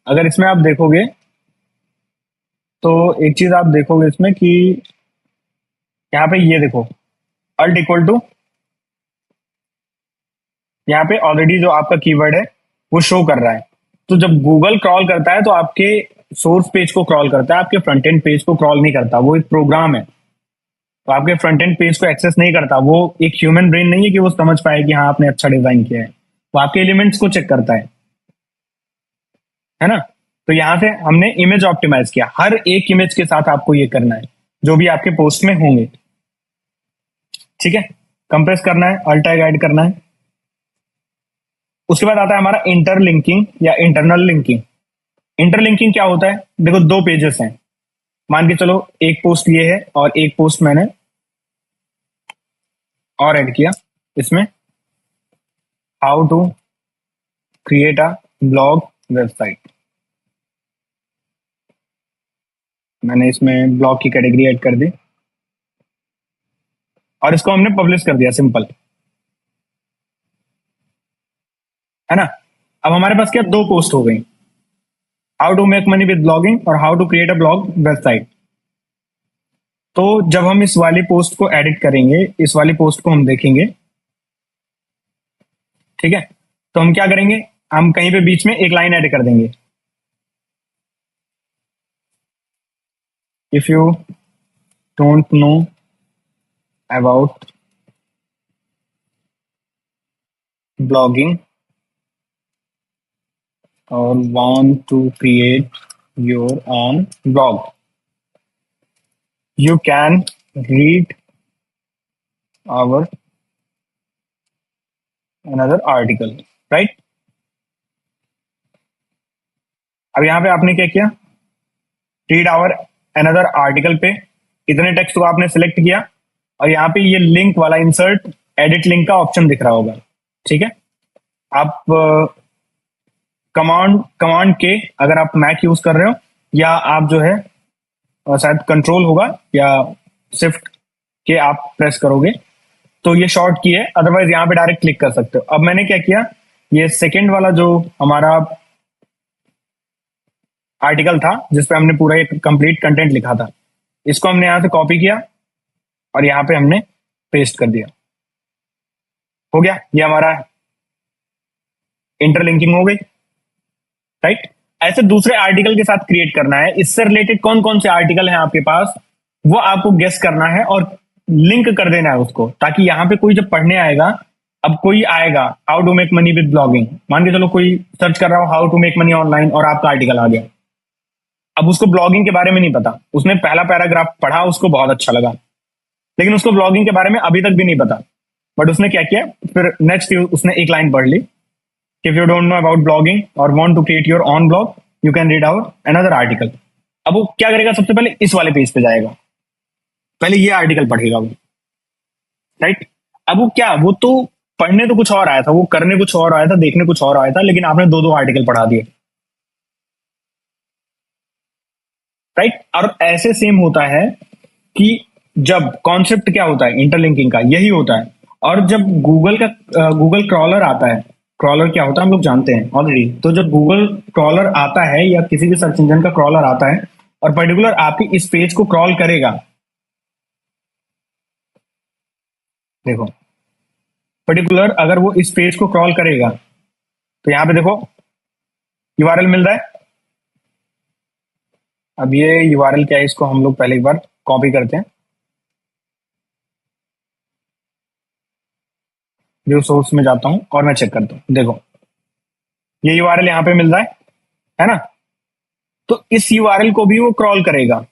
अगर इसमें आप देखोगे तो एक चीज आप देखोगे इसमें कि यहाँ पे ये देखो, अल्ट इक्वल टू, यहाँ पे ऑलरेडी जो आपका कीवर्ड है वो शो कर रहा है। तो जब गूगल क्रॉल करता है तो आपके सोर्स पेज को क्रॉल करता है, आपके फ्रंट एंड पेज को क्रॉल नहीं करता। वो एक प्रोग्राम है, तो आपके फ्रंट एंड पेज को एक्सेस नहीं करता। वो एक ह्यूमन ब्रेन नहीं है कि वो समझ पाए कि हाँ आपने अच्छा डिजाइन किया है। वो आपके एलिमेंट्स को चेक करता है ना। तो यहां से हमने इमेज ऑप्टिमाइज किया। हर एक इमेज के साथ आपको ये करना है जो भी आपके पोस्ट में होंगे, ठीक है। कंप्रेस करना है, अल्ट टैग ऐड करना है। उसके बाद आता है हमारा इंटरलिंकिंग या इंटरनल लिंकिंग। इंटरलिंकिंग क्या होता है, देखो दो पेजेस हैं, मान के चलो एक पोस्ट ये है और एक पोस्ट मैंने और ऐड किया इसमें, how to create a blog website. मैंने इसमें ब्लॉग की कैटेगरी ऐड कर दी और इसको हमने पब्लिश कर दिया, सिंपल, है ना। अब हमारे पास क्या, दो पोस्ट हो गई, how to make money with blogging और how to create a blog website. तो जब हम इस वाली पोस्ट को एडिट करेंगे, इस वाली पोस्ट को हम देखेंगे, ठीक है, तो हम क्या करेंगे, हम कहीं पे बीच में एक लाइन ऐड कर देंगे, if you don't know about blogging और want to create your own blog, you can read our another article, right। अब यहाँ पे आपने क्या किया, रीड आवर अनदर आर्टिकल पे इतने टेक्स्ट को आपने सिलेक्ट किया, और यहाँ पे ये लिंक वाला इंसर्ट एडिट लिंक का ऑप्शन दिख रहा होगा, ठीक है। आप कमांड कमांड के, अगर आप मैक यूज कर रहे हो, या आप जो है शायद कंट्रोल होगा या शिफ्ट के आप प्रेस करोगे तो ये शॉर्ट की है, अदरवाइज यहाँ पे डायरेक्ट क्लिक कर सकते हो। अब मैंने क्या किया, ये सेकंड वाला जो हमारा आर्टिकल था जिसपे हमने पूरा एक कंप्लीट कंटेंट लिखा था, इसको हमने यहां से कॉपी किया और यहाँ पे हमने पेस्ट कर दिया, हो गया। ये हमारा इंटरलिंकिंग हो गई, राइट। ऐसे दूसरे आर्टिकल के साथ क्रिएट करना है, इससे रिलेटेड कौन कौन से आर्टिकल हैं आपके पास, वो आपको गेस करना है और लिंक कर देना है उसको, ताकि यहाँ पे कोई जब पढ़ने आएगा, अब कोई आएगा how to make money with blogging, मान के चलो कोई सर्च कर रहा हो how to make money online और आपका आर्टिकल आ गया। अब उसको ब्लॉगिंग के बारे में नहीं पता, उसने पहला पैराग्राफ पढ़ा, उसको बहुत अच्छा लगा, लेकिन उसको ब्लॉगिंग के बारे में अभी तक भी नहीं पता। बट उसने क्या किया, फिर नेक्स्ट उसने एक लाइन पढ़ ली, if you don't know about blogging or want to create your own blog you can read out another article। अब वो क्या करेगा, सबसे पहले इस वाले पेज पे जाएगा, पहले ये आर्टिकल पढ़ेगा वो, राइट। अब वो क्या, वो तो पढ़ने तो कुछ और आया था, वो करने कुछ और आया था, देखने कुछ और आया था, लेकिन आपने दो दो आर्टिकल पढ़ा दिए। राइट। और ऐसे सेम होता है कि जब कॉन्सेप्ट क्या होता है इंटरलिंकिंग का, यही होता है। और जब गूगल का गूगल क्रॉलर आता है, क्रॉलर क्या होता है हम लोग जानते हैं ऑलरेडी। तो जब गूगल क्रॉलर आता है या किसी भी सर्च इंजन का क्रॉलर आता है और पर्टिकुलर आपकी इस पेज को क्रॉल करेगा, देखो पर्टिकुलर अगर वो इस पेज को क्रॉल करेगा तो यहाँ पे देखो यूआरएल मिल रहा है। अब ये यूआरएल क्या है, इसको हम लोग पहले एक बार कॉपी करते हैं, व्यू सोर्स में जाता हूं और मैं चेक करता हूं। देखो ये यूआरएल यहाँ पे मिल रहा है ना। तो इस यूआरएल को भी वो क्रॉल करेगा।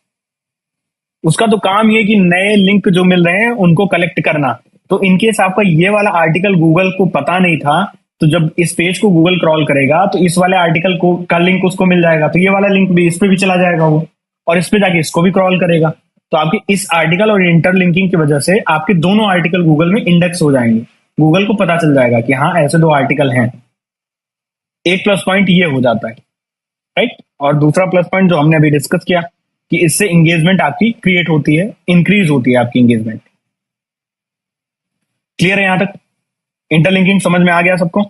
उसका तो काम ये कि नए लिंक जो मिल रहे हैं उनको कलेक्ट करना। तो इनकेस आपका ये वाला आर्टिकल गूगल को पता नहीं था, तो जब इस पेज को गूगल क्रॉल करेगा तो इस वाले आर्टिकल को का लिंक उसको मिल जाएगा, तो ये वाला लिंक भी इस पे भी चला जाएगा वो, और इस पे जाके इसको भी क्रॉल करेगा। तो आपके इस आर्टिकल और इंटरलिंकिंग की वजह से आपके दोनों आर्टिकल गूगल में इंडेक्स हो जाएंगे। गूगल को पता चल जाएगा कि हाँ ऐसे दो आर्टिकल हैं। एक प्लस पॉइंट ये हो जाता है। राइट। और दूसरा प्लस पॉइंट जो हमने अभी डिस्कस किया कि इससे इंगेजमेंट आपकी क्रिएट होती है, इंक्रीज होती है आपकी इंगेजमेंट। क्लियर है यहां तक? इंटरलिंकिंग समझ में आ गया सबको?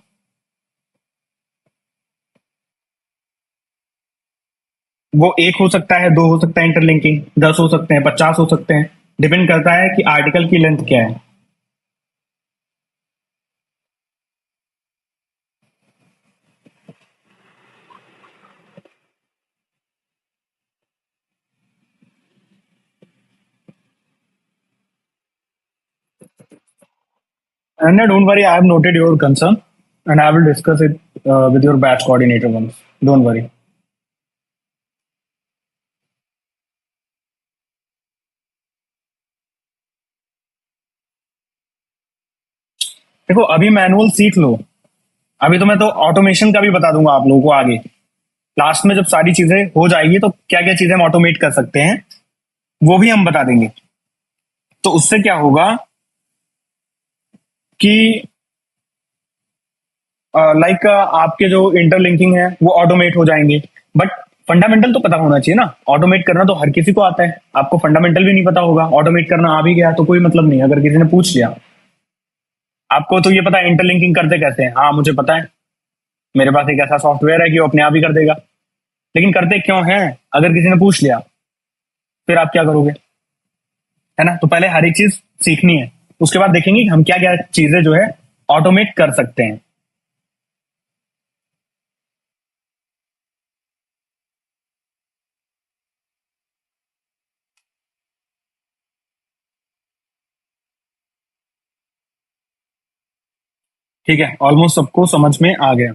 वो एक हो सकता है, दो हो सकता है इंटरलिंकिंग, 10 हो सकते हैं, 50 हो सकते हैं। डिपेंड करता है कि आर्टिकल की लेंथ क्या है। And don't worry, I have noted your concern and I will discuss it with your batch coordinator once. Don't worry. देखो अभी मैनुअल सीख लो। अभी तो मैं तो ऑटोमेशन का भी बता दूंगा आप लोगों को आगे। लास्ट में जब सारी चीजें हो जाएगी तो क्या क्या चीजें हम ऑटोमेट कर सकते हैं वो भी हम बता देंगे। तो उससे क्या होगा कि लाइक आपके जो इंटरलिंकिंग है वो ऑटोमेट हो जाएंगे। बट फंडामेंटल तो पता होना चाहिए ना। ऑटोमेट करना तो हर किसी को आता है, आपको फंडामेंटल भी नहीं पता होगा, ऑटोमेट करना आ भी गया तो कोई मतलब नहीं। अगर किसी ने पूछ लिया आपको तो ये पता है इंटरलिंकिंग करते कैसे हैं, हाँ मुझे पता है, मेरे पास एक ऐसा सॉफ्टवेयर है कि वो अपने आप ही कर देगा। लेकिन करते क्यों हैं अगर किसी ने पूछ लिया, फिर आप क्या करोगे? है ना। तो पहले हर एक चीज सीखनी है, उसके बाद देखेंगे कि हम क्या क्या चीजें जो है ऑटोमेट कर सकते हैं। ठीक है, ऑलमोस्ट सबको समझ में आ गया।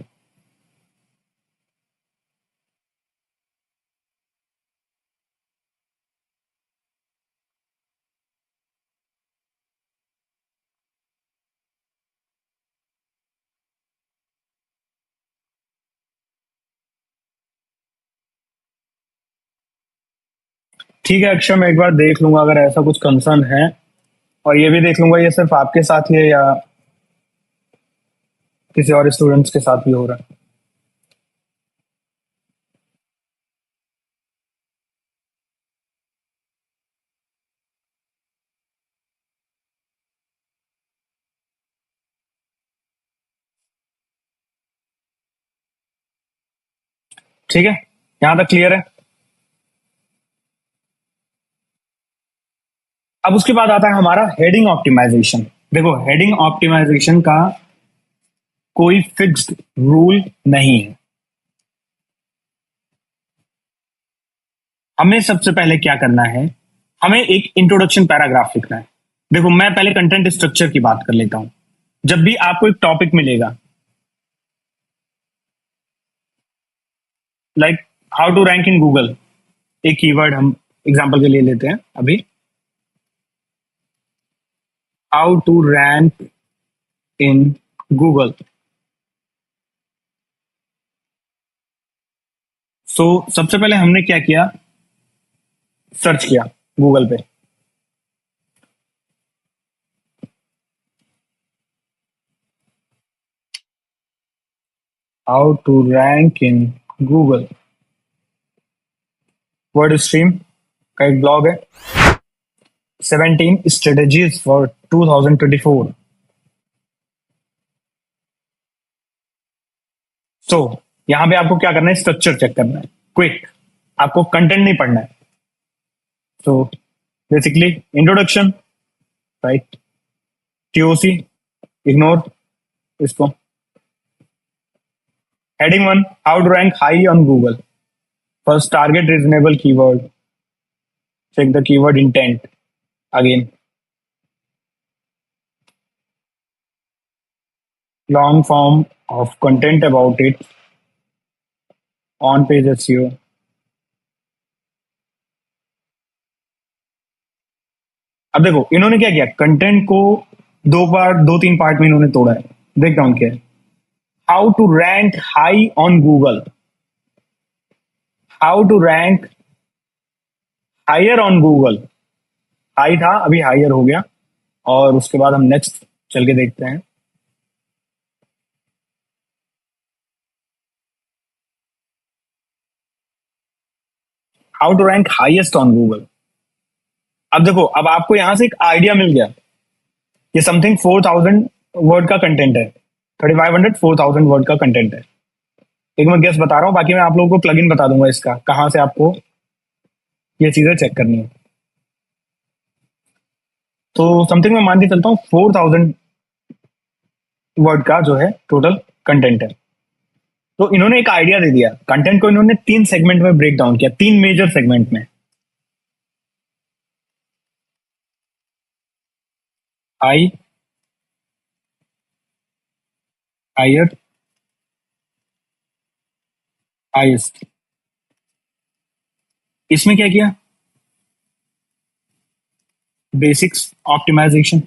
ठीक है अक्षय, मैं एक बार देख लूंगा अगर ऐसा कुछ कंसर्न है, और ये भी देख लूंगा ये सिर्फ आपके साथ ही है या किसी और स्टूडेंट्स के साथ भी हो रहा है। ठीक है, यहां तक क्लियर है। अब उसके बाद आता है हमारा हेडिंग ऑप्टिमाइजेशन। देखो हेडिंग ऑप्टिमाइजेशन का कोई फिक्स्ड रूल नहीं है। हमें सबसे पहले क्या करना है, हमें एक इंट्रोडक्शन पैराग्राफ लिखना है। देखो मैं पहले कंटेंट स्ट्रक्चर की बात कर लेता हूं। जब भी आपको एक टॉपिक मिलेगा, like how to rank in Google, एक कीवर्ड हम एग्जांपल के लिए लेते हैं अभी, how to rank in Google. So सबसे पहले हमने क्या किया, सर्च किया गूगल पे। How to rank in Google WordStream का एक ब्लॉग है। 17 स्ट्रेटेजीज फॉर 2024। सो यहाँ पे आपको क्या करना है, स्ट्रक्चर चेक करना है, क्विक। आपको कंटेंट नहीं पढ़ना है। So basically introduction, right, TOC, ignore इसको। Heading 1, how to rank high on Google. First, target reasonable keyword, check the keyword intent again. Long form of content about it, on page SEO. अब देखो इन्होंने क्या किया, content को दो तीन part में इन्होंने तोड़ा है। ब्रेक डाउन किया है। How to rank high on Google, how to rank higher on Google. High था, अभी हायर हो गया। और उसके बाद हम नेक्स्ट चल के देखते हैं। How to rank highest on Google. अब देखो, अब आपको यहां से एक आइडिया मिल गया। ये समथिंग 4000 वर्ड का कंटेंट है। 3500 4000 वर्ड का कंटेंट है। एक मैं गेस बता रहा हूँ, बाकी मैं आप लोगों को प्लगइन बता दूंगा इसका, कहाँ से आपको ये चीजें चेक करनी है। तो समथिंग मैं मान के चलता हूँ 4000 वर्ड का जो है टोटल कंटेंट है। तो इन्होंने एक आइडिया दे दिया। कंटेंट को इन्होंने 3 सेगमेंट में ब्रेक डाउन किया, 3 मेजर सेगमेंट में। High, higher, highest. इसमें क्या किया, बेसिक्स ऑप्टिमाइजेशन,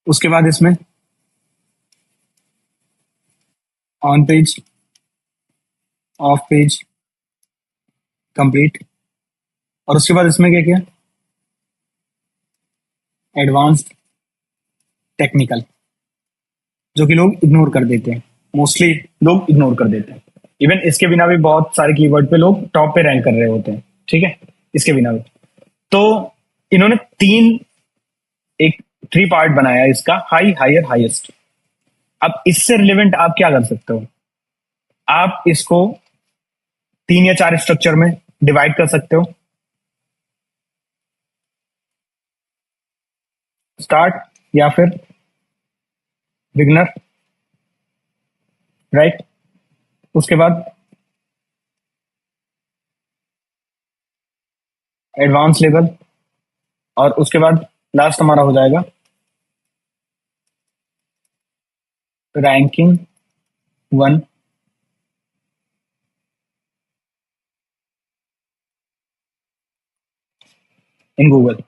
उसके बाद इसमें on page, off page, complete. और उसके बाद इसमें क्या किया, एडवांस्ड, टेक्निकल, जो कि लोग इग्नोर कर देते हैं। मोस्टली लोग इग्नोर कर देते हैं। इवन इसके बिना भी बहुत सारे कीवर्ड पे लोग टॉप पे रैंक कर रहे होते हैं। ठीक है, इसके बिना भी। तो इन्होंने एक 3 पार्ट बनाया इसका, हाई, हायर, हाईएस्ट। अब इससे रिलेवेंट आप क्या कर सकते हो, आप इसको 3 या 4 स्ट्रक्चर में डिवाइड कर सकते हो। स्टार्ट या फिर बिगनर, राइट। उसके बाद एडवांस लेवल, और उसके बाद लास्ट हमारा हो जाएगा रैंकिंग 1। In Google,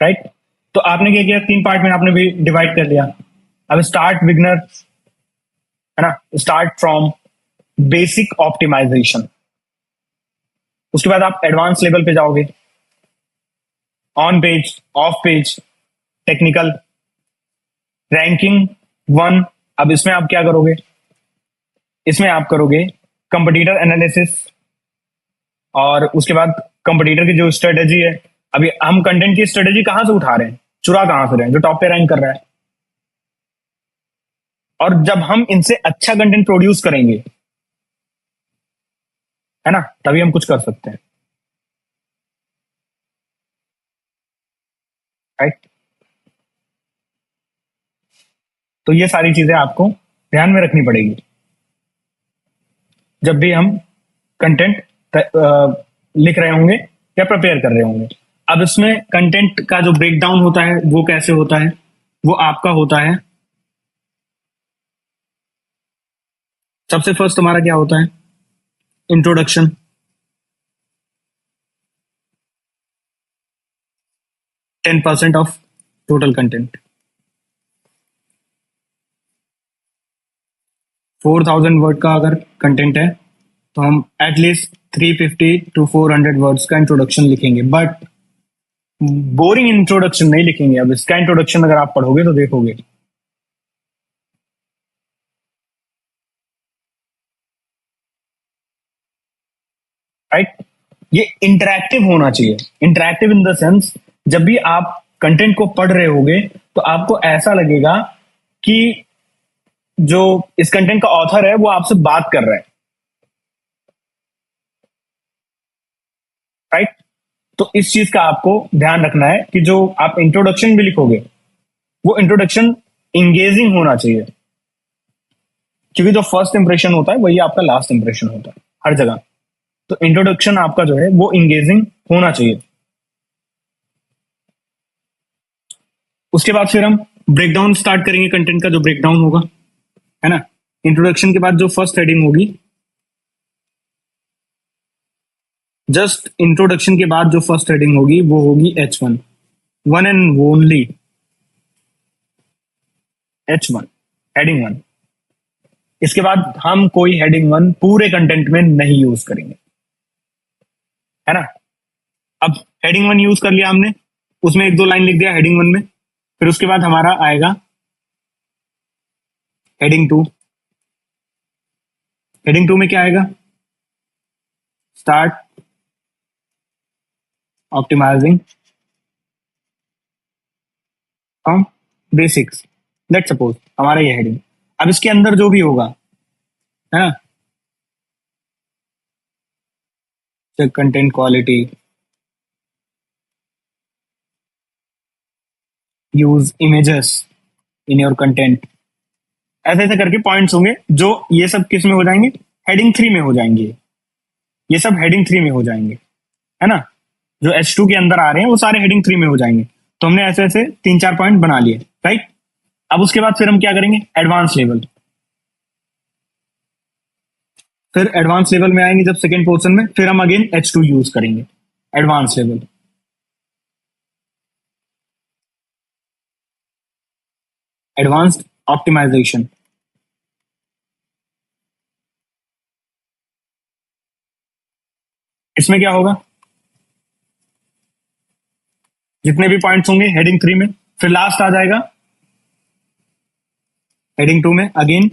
right. तो आपने क्या किया, 3 पार्ट में आपने भी डिवाइड कर लिया। अब स्टार्ट बिगनर, है ना, स्टार्ट फ्रॉम बेसिक ऑप्टिमाइजेशन। उसके बाद आप एडवांस लेवल पे जाओगे, on page, off page, technical, ranking 1। अब इसमें आप क्या करोगे, इसमें आप करोगे कंपटीटर एनालिसिस, और उसके बाद कंपटीटर की जो स्ट्रेटेजी है। अभी हम कंटेंट की स्ट्रेटेजी कहां से उठा रहे हैं, चुरा कहां से रहे हैं, जो टॉप पे रैंक कर रहा है। और जब हम इनसे अच्छा कंटेंट प्रोड्यूस करेंगे, है ना, तभी हम कुछ कर सकते हैं, राइट। तो ये सारी चीजें आपको ध्यान में रखनी पड़ेगी जब भी हम कंटेंट लिख रहे होंगे या प्रिपेयर कर रहे होंगे। अब इसमें कंटेंट का जो ब्रेकडाउन होता है वो कैसे होता है, वो आपका होता है। सबसे फर्स्ट हमारा क्या होता है, introduction. 10% of total content. 4000 word का अगर कंटेंट है तो हम एटलीस्ट 350 to 400 वर्ड्स का इंट्रोडक्शन लिखेंगे। बट बोरिंग इंट्रोडक्शन नहीं लिखेंगे। अब इसका इंट्रोडक्शन अगर आप पढ़ोगे तो देखोगे, राइट। ये इंटरैक्टिव होना चाहिए। इंटरैक्टिव इन द सेंस, जब भी आप कंटेंट को पढ़ रहे होगे तो आपको ऐसा लगेगा कि जो इस कंटेंट का ऑथर है वो आपसे बात कर रहा है, राइट। तो इस चीज का आपको ध्यान रखना है कि जो आप इंट्रोडक्शन भी लिखोगे वो इंट्रोडक्शन इंगेजिंग होना चाहिए, क्योंकि जो फर्स्ट इंप्रेशन होता है वही आपका लास्ट इंप्रेशन होता है हर जगह। तो इंट्रोडक्शन आपका जो है वो इंगेजिंग होना चाहिए। उसके बाद फिर हम ब्रेकडाउन स्टार्ट करेंगे। कंटेंट का जो ब्रेकडाउन होगा, है ना। इंट्रोडक्शन के बाद जो फर्स्ट हेडिंग होगी, जस्ट इंट्रोडक्शन के बाद जो फर्स्ट हेडिंग होगी वो होगी H1, one and only H1, heading one. इसके बाद हम कोई हेडिंग वन पूरे कंटेंट में नहीं यूज करेंगे, है ना। अब हेडिंग वन यूज कर लिया हमने, उसमें एक दो लाइन लिख दिया हेडिंग वन में। फिर उसके बाद हमारा आएगा हेडिंग टू। हेडिंग टू में क्या आएगा? Start optimising from basics. Let suppose हमारा ये हेडिंग। अब इसके अंदर जो भी होगा, है ना, content quality, use images in your content, ऐसे ऐसे करके पॉइंट्स होंगे जो ये सब किस में हो जाएंगे? हेडिंग थ्री में हो जाएंगे। ये सब हेडिंग थ्री में हो जाएंगे, है ना। जो H2 के अंदर आ रहे हैं वो सारे हेडिंग थ्री में हो जाएंगे। तो हमने ऐसे ऐसे तीन चार पॉइंट बना लिए, राइट। अब उसके बाद फिर हम क्या करेंगे? Advance level. फिर एडवांस लेवल में आएंगे जब सेकेंड पोर्शन में, फिर हम अगेन H2 यूज करेंगे, एडवांस लेवल। Advanced optimisation. इसमें क्या होगा? जितने भी पॉइंट्स होंगे हेडिंग थ्री में, फिर लास्ट आ जाएगा हेडिंग टू में अगेन।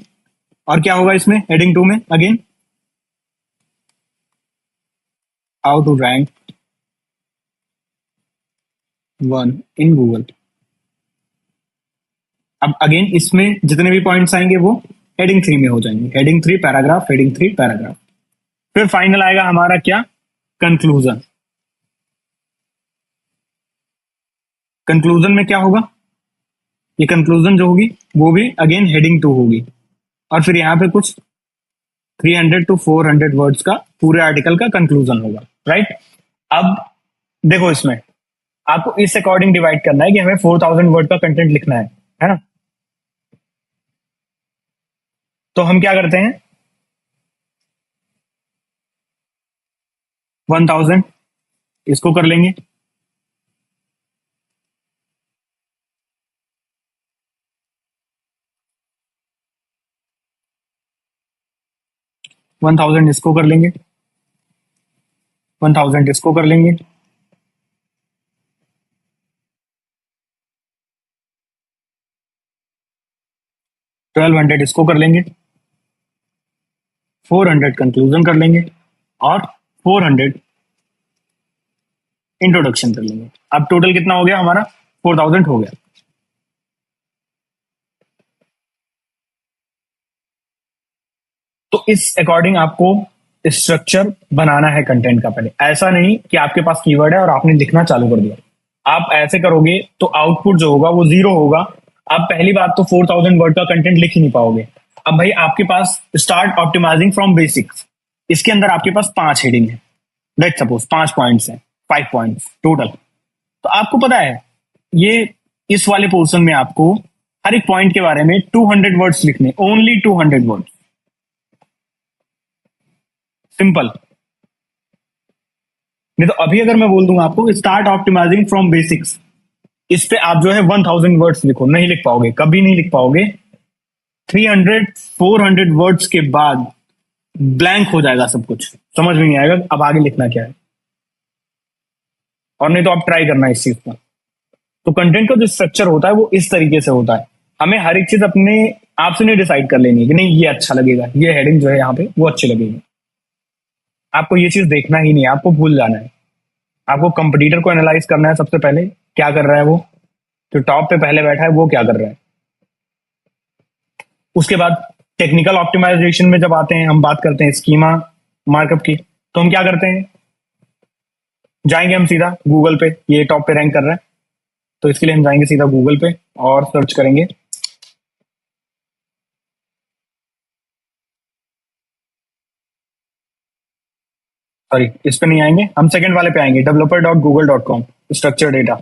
और क्या होगा इसमें हेडिंग टू में again? How to rank one in Google. अब अगेन इसमें जितने भी पॉइंट्स आएंगे वो हेडिंग थ्री में हो जाएंगे, heading three paragraph, heading three paragraph. फिर फाइनल आएगा हमारा क्या? कंक्लूजन। कंक्लूजन में क्या होगा? ये कंक्लूजन जो होगी वो भी अगेन हेडिंग टू होगी, और फिर यहाँ पे कुछ 300 to 400 वर्ड्स का पूरे आर्टिकल का कंक्लूजन होगा, राइट। अब देखो, इसमें आपको इस अकॉर्डिंग डिवाइड करना है कि हमें 4000 वर्ड का कंटेंट लिखना है ना। तो हम क्या करते हैं? 1000 इसको कर लेंगे, 1000 इसको कर लेंगे, 1000 इसको कर लेंगे, 1200 इसको कर लेंगे, 400 कंक्लूजन कर लेंगे, और 400 इंट्रोडक्शन कर लेंगे। अब टोटल कितना हो गया हमारा? 4000 हो गया। तो इस अकॉर्डिंग आपको स्ट्रक्चर बनाना है कंटेंट का। पहले ऐसा नहीं कि आपके पास कीवर्ड है और आपने लिखना चालू कर दिया। आप ऐसे करोगे तो आउटपुट जो होगा वो जीरो होगा। आप पहली बात तो 4000 वर्ड का कंटेंट लिख ही नहीं पाओगे। अब भाई आपके पास स्टार्ट ऑप्टिमाइजिंग फ्रॉम बेसिक्स, इसके अंदर आपके पास 5 हेडिंग है, लेट सपोज 5 पॉइंट्स हैं, 5 पॉइंट्स टोटल। तो आपको पता है ये इस वाले पोर्शन में आपको हर एक पॉइंट के बारे में 200 वर्ड्स लिखने, ओनली 200 वर्ड्स, सिंपल। नहीं तो अभी अगर मैं बोल दूंगा आपको स्टार्ट ऑप्टिमाइजिंग फ्रॉम बेसिक्स, इस पे आप जो है 1000 वर्ड्स लिखो, नहीं लिख पाओगे, कभी नहीं लिख पाओगे। 300 400 वर्ड्स के बाद ब्लैंक हो जाएगा सब कुछ, समझ में नहीं आएगा अब आगे लिखना क्या है। और नहीं तो आप ट्राई करना इस चीज को। तो कंटेंट का जो स्ट्रक्चर होता है वो इस तरीके से होता है। हमें हर एक चीज अपने आप से नहीं डिसाइड कर लेनी है कि नहीं ये अच्छा लगेगा, ये हेडिंग जो है यहाँ पे वो अच्छी लगेगी। आपको ये चीज देखना ही नहीं है, आपको भूल जाना है। आपको कंपटीटर को एनालाइज करना है सबसे पहले, क्या कर रहा है वो, जो टॉप पे पहले बैठा है वो क्या कर रहा है। उसके बाद टेक्निकल ऑप्टिमाइजेशन में जब आते हैं, हम बात करते हैं स्कीमा मार्कअप की, तो हम क्या करते हैं, जाएंगे हम सीधा गूगल पे, ये टॉप पे रैंक कर रहा है तो इसके लिए हम जाएंगे सीधा गूगल पे और सर्च करेंगे। सॉरी, इस पे नहीं आएंगे, हम सेकंड वाले पे आएंगे, developer.google.com, स्ट्रक्चर डेटा,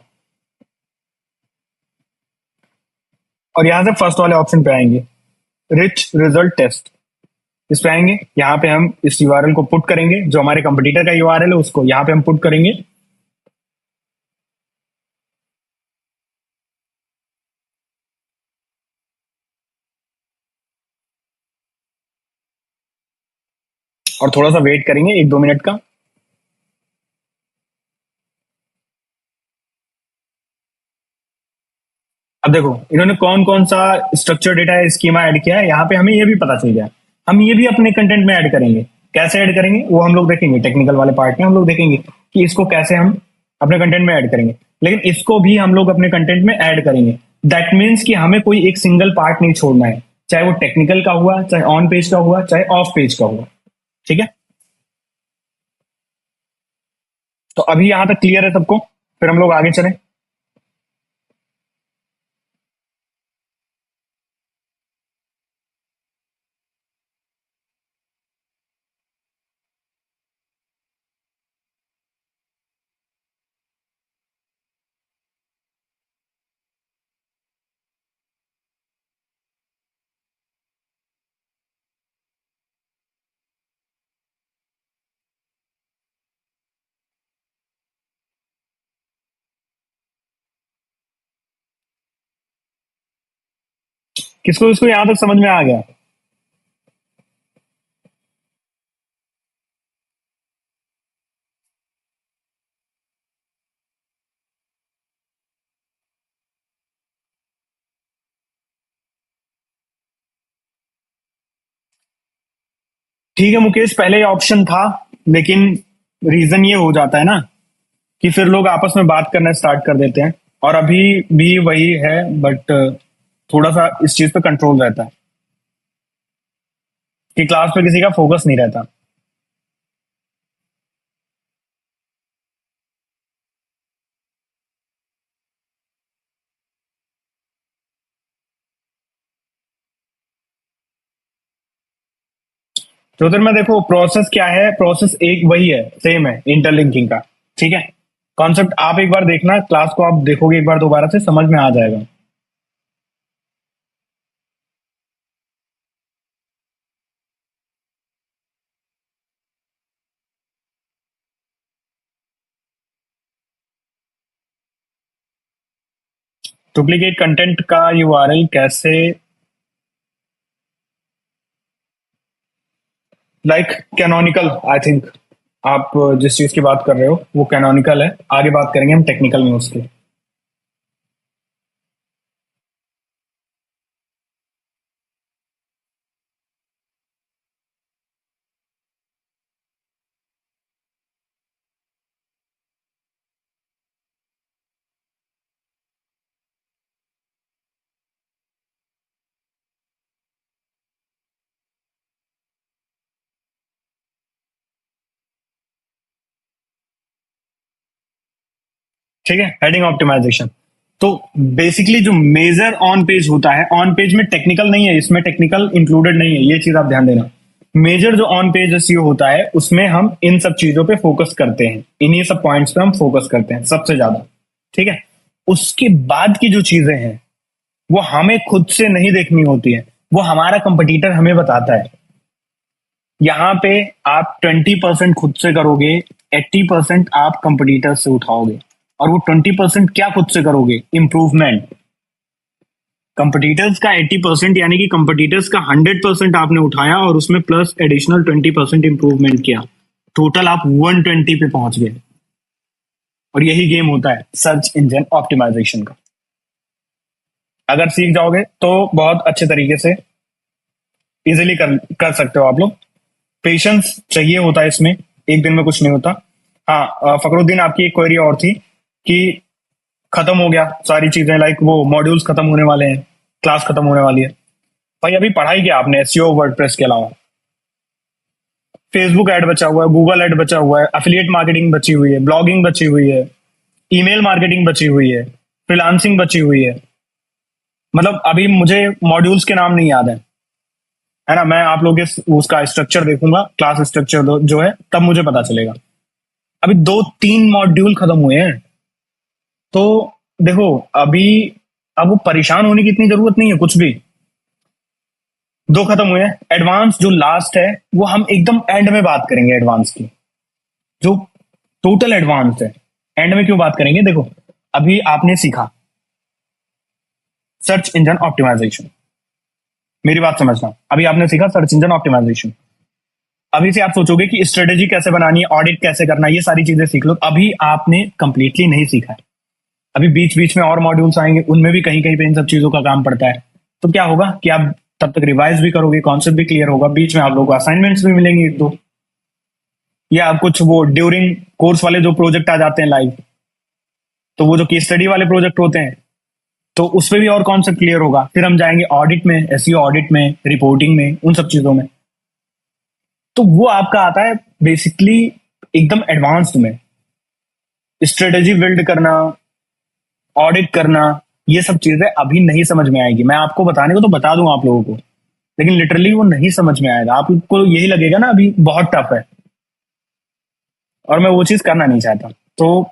और यहां से फर्स्ट वाले ऑप्शन पे आएंगे, रिच रिजल्ट टेस्ट। इस पे आएंगे, यहाँ पे हम इस यूआरएल को पुट करेंगे, जो हमारे कंपटीटर का यूआरएल है उसको यहाँ पे हम पुट करेंगे। और थोड़ा सा वेट करेंगे 1-2 मिनट का। अब देखो इन्होंने कौन कौन सा स्ट्रक्चर डेटा स्कीमा ऐड किया है, यहाँ पे हमें ये भी पता चल गया। हम ये भी अपने कंटेंट में ऐड करेंगे। कैसे ऐड करेंगे वो हम लोग देखेंगे, टेक्निकल वाले पार्ट में हम लोग देखेंगे कि इसको कैसे हम अपने कंटेंट में ऐड करेंगे। लेकिन इसको भी हम लोग अपने कंटेंट में ऐड करेंगे। दैट मीन्स कि हमें कोई एक सिंगल पार्ट नहीं छोड़ना है, चाहे वो टेक्निकल का हुआ, चाहे ऑन पेज का हुआ, चाहे ऑफ पेज का हुआ। ठीक है, तो अभी यहां तक क्लियर है सबको, फिर हम लोग आगे चलें। किसको इसको यहां तक समझ में आ गया? ठीक है मुकेश, पहले ऑप्शन था, लेकिन रीजन ये हो जाता है ना कि फिर लोग आपस में बात करना स्टार्ट कर देते हैं, और अभी भी वही है, बट थोड़ा सा इस चीज पे कंट्रोल रहता है कि क्लास पे किसी का फोकस नहीं रहता। तो उधर में देखो प्रोसेस क्या है, प्रोसेस एक वही है, सेम है इंटरलिंकिंग का। ठीक है, कॉन्सेप्ट आप एक बार देखना, क्लास को आप देखोगे एक बार दोबारा से समझ में आ जाएगा। डुप्लीकेट कंटेंट का यूआरएल कैसे, लाइक कैनोनिकल, आई थिंक आप जिस चीज की बात कर रहे हो वो कैनोनिकल है। आगे बात करेंगे हम टेक्निकल में उसके। ठीक है, हेडिंग ऑप्टिमाइजेशन। तो बेसिकली जो मेजर ऑन पेज होता है, ऑन पेज में टेक्निकल नहीं है, इसमें टेक्निकल इंक्लूडेड नहीं है, ये चीज आप ध्यान देना। मेजर जो ऑन पेज एसईओ होता है उसमें हम इन सब चीजों पे फोकस करते हैं, इन्हीं सब पॉइंट्स पे हम फोकस करते हैं सबसे ज्यादा। ठीक है, उसके बाद की जो चीजें हैं वो हमें खुद से नहीं देखनी होती है, वो हमारा कंपटीटर हमें बताता है। यहाँ पे आप 20% खुद से करोगे, 80% आप कंपटीटर से उठाओगे, और वो 20% क्या खुद से करोगे, इंप्रूवमेंट। कंपटीटर्स का 80% यानी कि कंपटीटर्स का 100% आपने उठाया और उसमें प्लस एडिशनल 20% इंप्रूवमेंट किया, टोटल आप 120 पे पहुंच गए। और यही गेम होता है सर्च इंजन ऑप्टिमाइजेशन का। अगर सीख जाओगे तो बहुत अच्छे तरीके से इजीली कर सकते हो आप लोग। पेशेंस चाहिए होता है इसमें, एक दिन में कुछ नहीं होता। हाँ, फकरुद्दीन, आपकी एक क्वेरी और थी कि खत्म हो गया सारी चीजें, लाइक वो मॉड्यूल्स खत्म होने वाले हैं, क्लास खत्म होने वाली है। भाई अभी पढ़ाई किया आपने एसईओ वर्डप्रेस के अलावा? फेसबुक ऐड बचा हुआ है, गूगल ऐड बचा हुआ है, एफिलिएट मार्केटिंग बची हुई है, ब्लॉगिंग बची हुई है, ईमेल मार्केटिंग बची हुई है, फ्रीलांसिंग बची हुई है। मतलब अभी मुझे मॉड्यूल्स के नाम नहीं याद है ना? मैं आप लोग के उसका स्ट्रक्चर देखूंगा, क्लास स्ट्रक्चर जो है, तब मुझे पता चलेगा। अभी 2-3 मॉड्यूल खत्म हुए हैं। तो देखो, अभी अब वो परेशान होने की इतनी जरूरत नहीं है कुछ भी। 2 खत्म हुए हैं। एडवांस जो लास्ट है वो हम एकदम एंड में बात करेंगे, एडवांस की जो टोटल एडवांस है। एंड में क्यों बात करेंगे? देखो, अभी आपने सीखा सर्च इंजन ऑप्टिमाइजेशन। मेरी बात समझना, अभी आपने सीखा सर्च इंजन ऑप्टिमाइजेशन। अभी से आप सोचोगे कि स्ट्रेटेजी कैसे बनानी है, ऑडिट कैसे करना है, ये सारी चीजें सीख लो। अभी आपने कंप्लीटली नहीं सीखा है। अभी बीच बीच में और मॉड्यूल्स आएंगे, उनमें भी कहीं कहीं पे इन सब चीजों का काम पड़ता है। तो क्या होगा कि आप तब तक रिवाइज भी करोगे, कॉन्सेप्ट भी क्लियर होगा, बीच में आप लोगों को असाइनमेंट्स भी मिलेंगे एक दो, या कुछ वो ड्यूरिंग कोर्स वाले जो प्रोजेक्ट आ जाते हैं लाइव, तो वो जो केस स्टडी वाले प्रोजेक्ट होते हैं, तो उसमें भी और कॉन्सेप्ट क्लियर होगा। फिर हम जाएंगे ऑडिट में, एसईओ ऑडिट में, रिपोर्टिंग में, उन सब चीजों में। तो वो आपका आता है बेसिकली एकदम एडवांस्ड में। स्ट्रेटेजी बिल्ड करना, ऑडिट करना, ये सब चीजें अभी नहीं समझ में आएगी। मैं आपको बताने को तो बता दूं आप लोगों को, लेकिन लिटरली वो नहीं समझ में आएगा। आपको यही लगेगा ना अभी बहुत टफ है, और मैं वो चीज करना नहीं चाहता। तो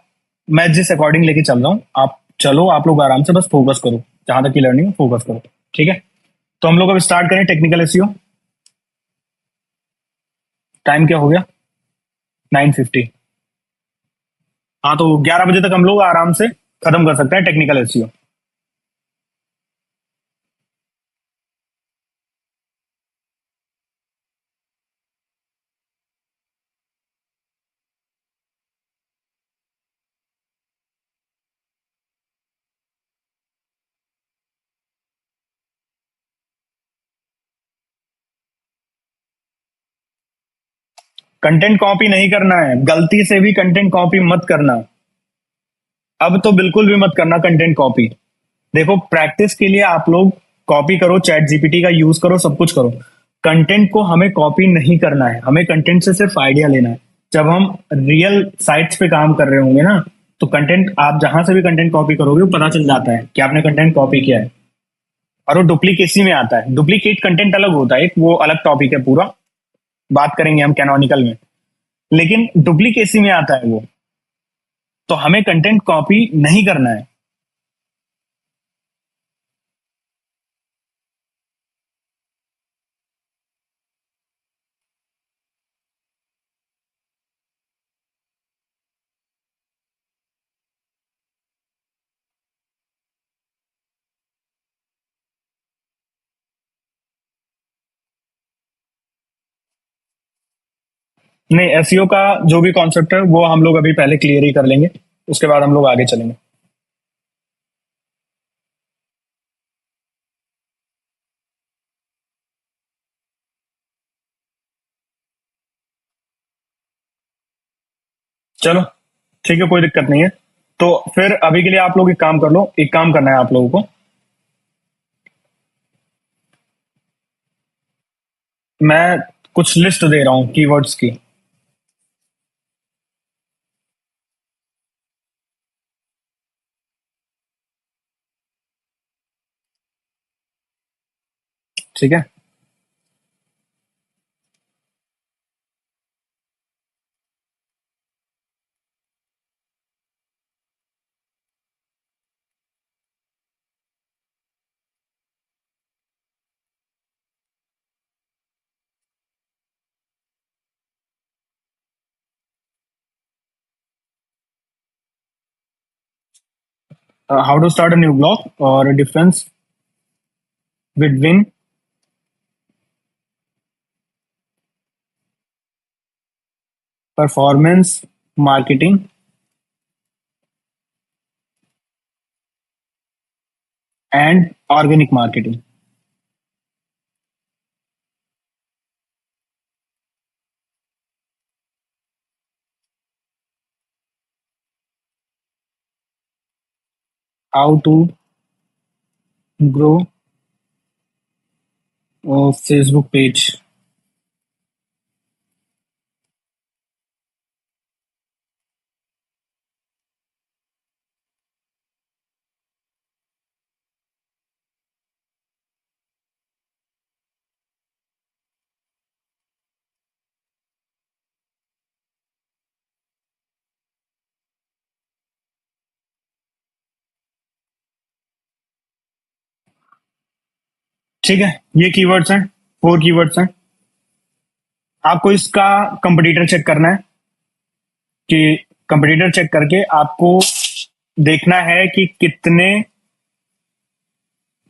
मैं जिस अकॉर्डिंग लेके चल रहा हूँ, आप चलो, आप लोग आराम से बस फोकस करो, जहां तक की लर्निंग फोकस करो। ठीक है, तो हम लोग अब स्टार्ट करें टेक्निकल एसईओ। टाइम क्या हो गया? 9:50। हाँ, तो 11 बजे तक हम लोग आराम से खत्म कर सकते हैं टेक्निकल एसईओ। कंटेंट कॉपी नहीं करना है, गलती से भी कंटेंट कॉपी मत करना। अब तो बिल्कुल भी मत करना कंटेंट कॉपी। देखो, प्रैक्टिस के लिए आप लोग कॉपी करो, चैट जीपीटी का यूज करो, सब कुछ करो। कंटेंट को हमें कॉपी नहीं करना है, हमें कंटेंट से सिर्फ आइडिया लेना है। जब हम रियल साइट्स पे काम कर रहे होंगे ना, तो कंटेंट आप जहां से भी कंटेंट कॉपी करोगे, वो पता चल जाता है कि आपने कंटेंट कॉपी किया है। और वो डुप्लीकेसी में आता है। डुप्लीकेट कंटेंट अलग होता है, एक वो अलग टॉपिक है पूरा, बात करेंगे हम कैनोनिकल में। लेकिन डुप्लीकेसी में आता है वो, तो हमें कंटेंट कॉपी नहीं करना है। नहीं, एसईओ का जो भी कॉन्सेप्ट है वो हम लोग अभी पहले क्लियर ही कर लेंगे, उसके बाद हम लोग आगे चलेंगे। चलो, ठीक है, कोई दिक्कत नहीं है। तो फिर अभी के लिए आप लोग एक काम कर लो, एक काम करना है आप लोगों को। मैं कुछ लिस्ट दे रहा हूँ कीवर्ड्स की। ठीक है, how to start a new blog और difference between performance marketing and organic marketing. How to grow Facebook page. ठीक है, ये कीवर्ड्स हैं, 4 कीवर्ड्स हैं। आपको इसका कंपटीटर चेक करना है कि कंपटीटर चेक करके आपको देखना है कि कितने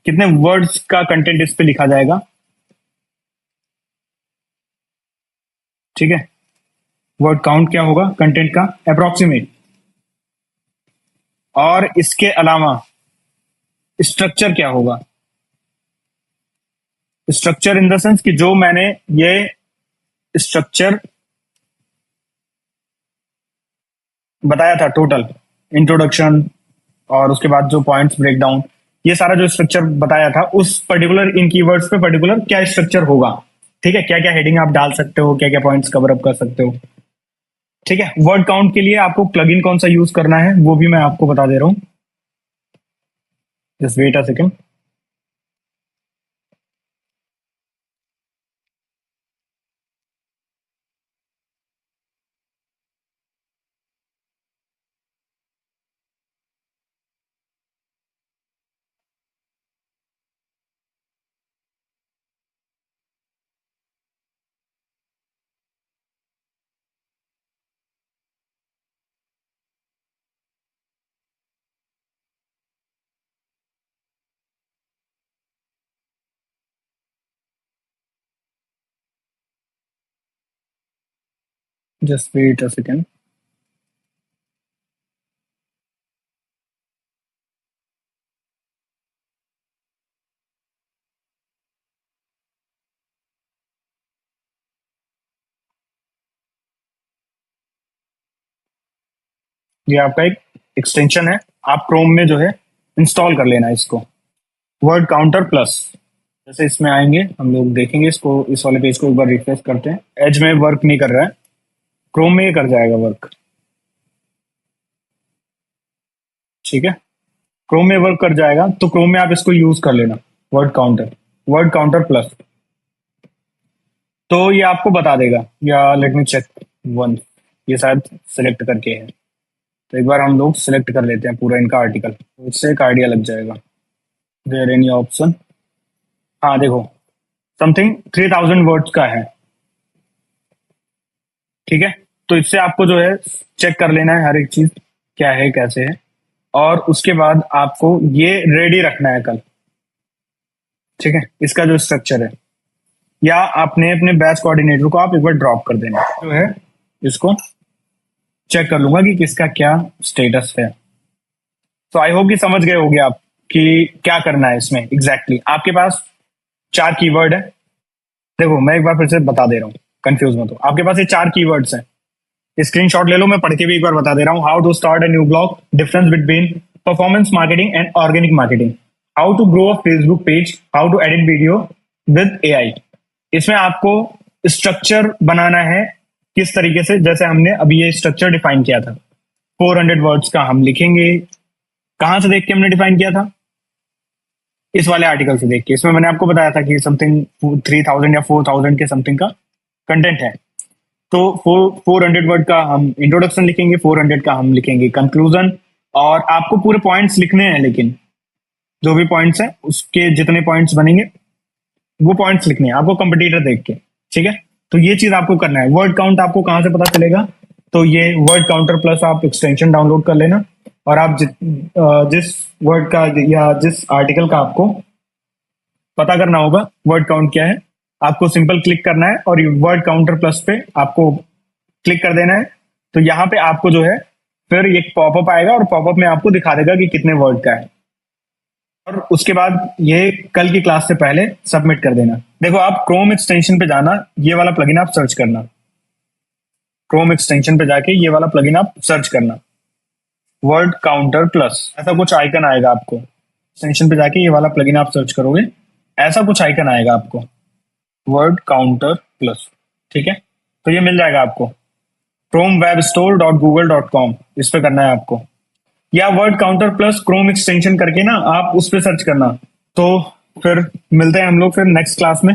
कितने वर्ड्स का कंटेंट इस पे लिखा जाएगा। ठीक है, वर्ड काउंट क्या होगा कंटेंट का अप्रोक्सीमेट, और इसके अलावा स्ट्रक्चर क्या होगा। स्ट्रक्चर इन द सेंस कि जो मैंने ये स्ट्रक्चर बताया था, टोटल इंट्रोडक्शन और उसके बाद जो पॉइंट्स ब्रेकडाउन, ये सारा जो स्ट्रक्चर बताया था उस पर्टिकुलर इन कीवर्ड्स पे पर्टिकुलर क्या स्ट्रक्चर होगा। ठीक है, क्या क्या हेडिंग आप डाल सकते हो, क्या क्या पॉइंट्स कवर अप कर सकते हो। ठीक है, वर्ड काउंट के लिए आपको प्लगइन कौन सा यूज करना है वो भी मैं आपको बता दे रहा हूं। Just wait a second. Just wait a second. ये आपका एक एक्सटेंशन है, आप क्रोम में जो है इंस्टॉल कर लेना इसको, वर्ड काउंटर प्लस। जैसे इसमें आएंगे हम लोग देखेंगे इसको, इस वाले पेज को एक बार रिफ्रेश करते हैं। एज में वर्क नहीं कर रहा है, क्रोम में ये कर जाएगा वर्क। ठीक है, क्रोम में वर्क कर जाएगा तो क्रोम में आप इसको यूज कर लेना, वर्ड काउंटर प्लस। तो ये आपको बता देगा, या लेट मी चेक वन, ये शायद सिलेक्ट करके है, तो एक बार हम लोग सिलेक्ट कर लेते हैं पूरा इनका आर्टिकल, तो इससे एक आइडिया लग जाएगा। देयर एनी ऑप्शन, हाँ देखो, समथिंग 3000 वर्ड्स का है। ठीक है, तो इससे आपको जो है चेक कर लेना है हर एक चीज क्या है कैसे है, और उसके बाद आपको ये रेडी रखना है कल। ठीक है, इसका जो स्ट्रक्चर है, या आपने अपने बैच कोऑर्डिनेटर को आप एक बार ड्रॉप कर देना जो है, इसको चेक कर लूंगा कि किसका क्या स्टेटस है। तो आई होप कि समझ गए होगे आप कि क्या करना है इसमें एग्जैक्टली आपके पास 4 कीवर्ड है। देखो मैं एक बार फिर से बता दे रहा हूँ, कंफ्यूज मत हो। आपके पास ये 4 कीवर्ड्स हैं, स्क्रीनशॉट ले लो, मैं पढ़ के भी एक बार बता दे रहा हूँ। How to start a new blog, difference between performance marketing and organic marketing, how to grow a Facebook page, how to edit video with AI. इसमें आपको स्ट्रक्चर बनाना है किस तरीके से, जैसे हमने अभी ये स्ट्रक्चर डिफाइन किया था, 400 वर्ड्स का हम लिखेंगे। कहां से देख के हमने डिफाइन किया था, इस वाले आर्टिकल से देख के। इसमें मैंने आपको बताया था कि समथिंग 3000 या 4000 के समथिंग का कंटेंट है। तो 400 वर्ड का हम इंट्रोडक्शन लिखेंगे, 400 का हम लिखेंगे कंक्लूजन, और आपको पूरे पॉइंट्स लिखने हैं, लेकिन जो भी पॉइंट्स हैं उसके जितने पॉइंट्स बनेंगे वो पॉइंट्स लिखने हैं आपको कंपटीटर देख के। ठीक है, तो ये चीज आपको करना है। वर्ड काउंट आपको कहां से पता चलेगा, तो ये वर्ड काउंटर प्लस आप एक्सटेंशन डाउनलोड कर लेना, और आप जिस वर्ड का या जिस आर्टिकल का आपको पता करना होगा वर्ड काउंट क्या है, आपको सिंपल क्लिक करना है और वर्ड काउंटर प्लस पे आपको क्लिक कर देना है। तो यहाँ पे आपको जो है फिर एक पॉपअप आएगा, और पॉपअप में आपको दिखा देगा कि कितने वर्ड का है। और उसके बाद ये कल की क्लास से पहले सबमिट कर देना। देखो आप क्रोम एक्सटेंशन पे जाना, ये वाला प्लगइन आप सर्च करना। क्रोम एक्सटेंशन पे जाके ये वाला प्लगइन आप सर्च करना, वर्ड काउंटर प्लस, ऐसा कुछ आइकन आएगा आपको। एक्सटेंशन पे जाके ये वाला प्लगइन आप सर्च करोगे, ऐसा कुछ आइकन आएगा आपको, वर्ड काउंटर प्लस। ठीक है, तो ये मिल जाएगा आपको, Chrome web store dot Google dot com, इस पे करना है आपको, या word counter plus Chrome extension करके ना आप उस पे सर्च करना। तो फिर मिलते हैं हम लोग फिर नेक्स्ट क्लास में।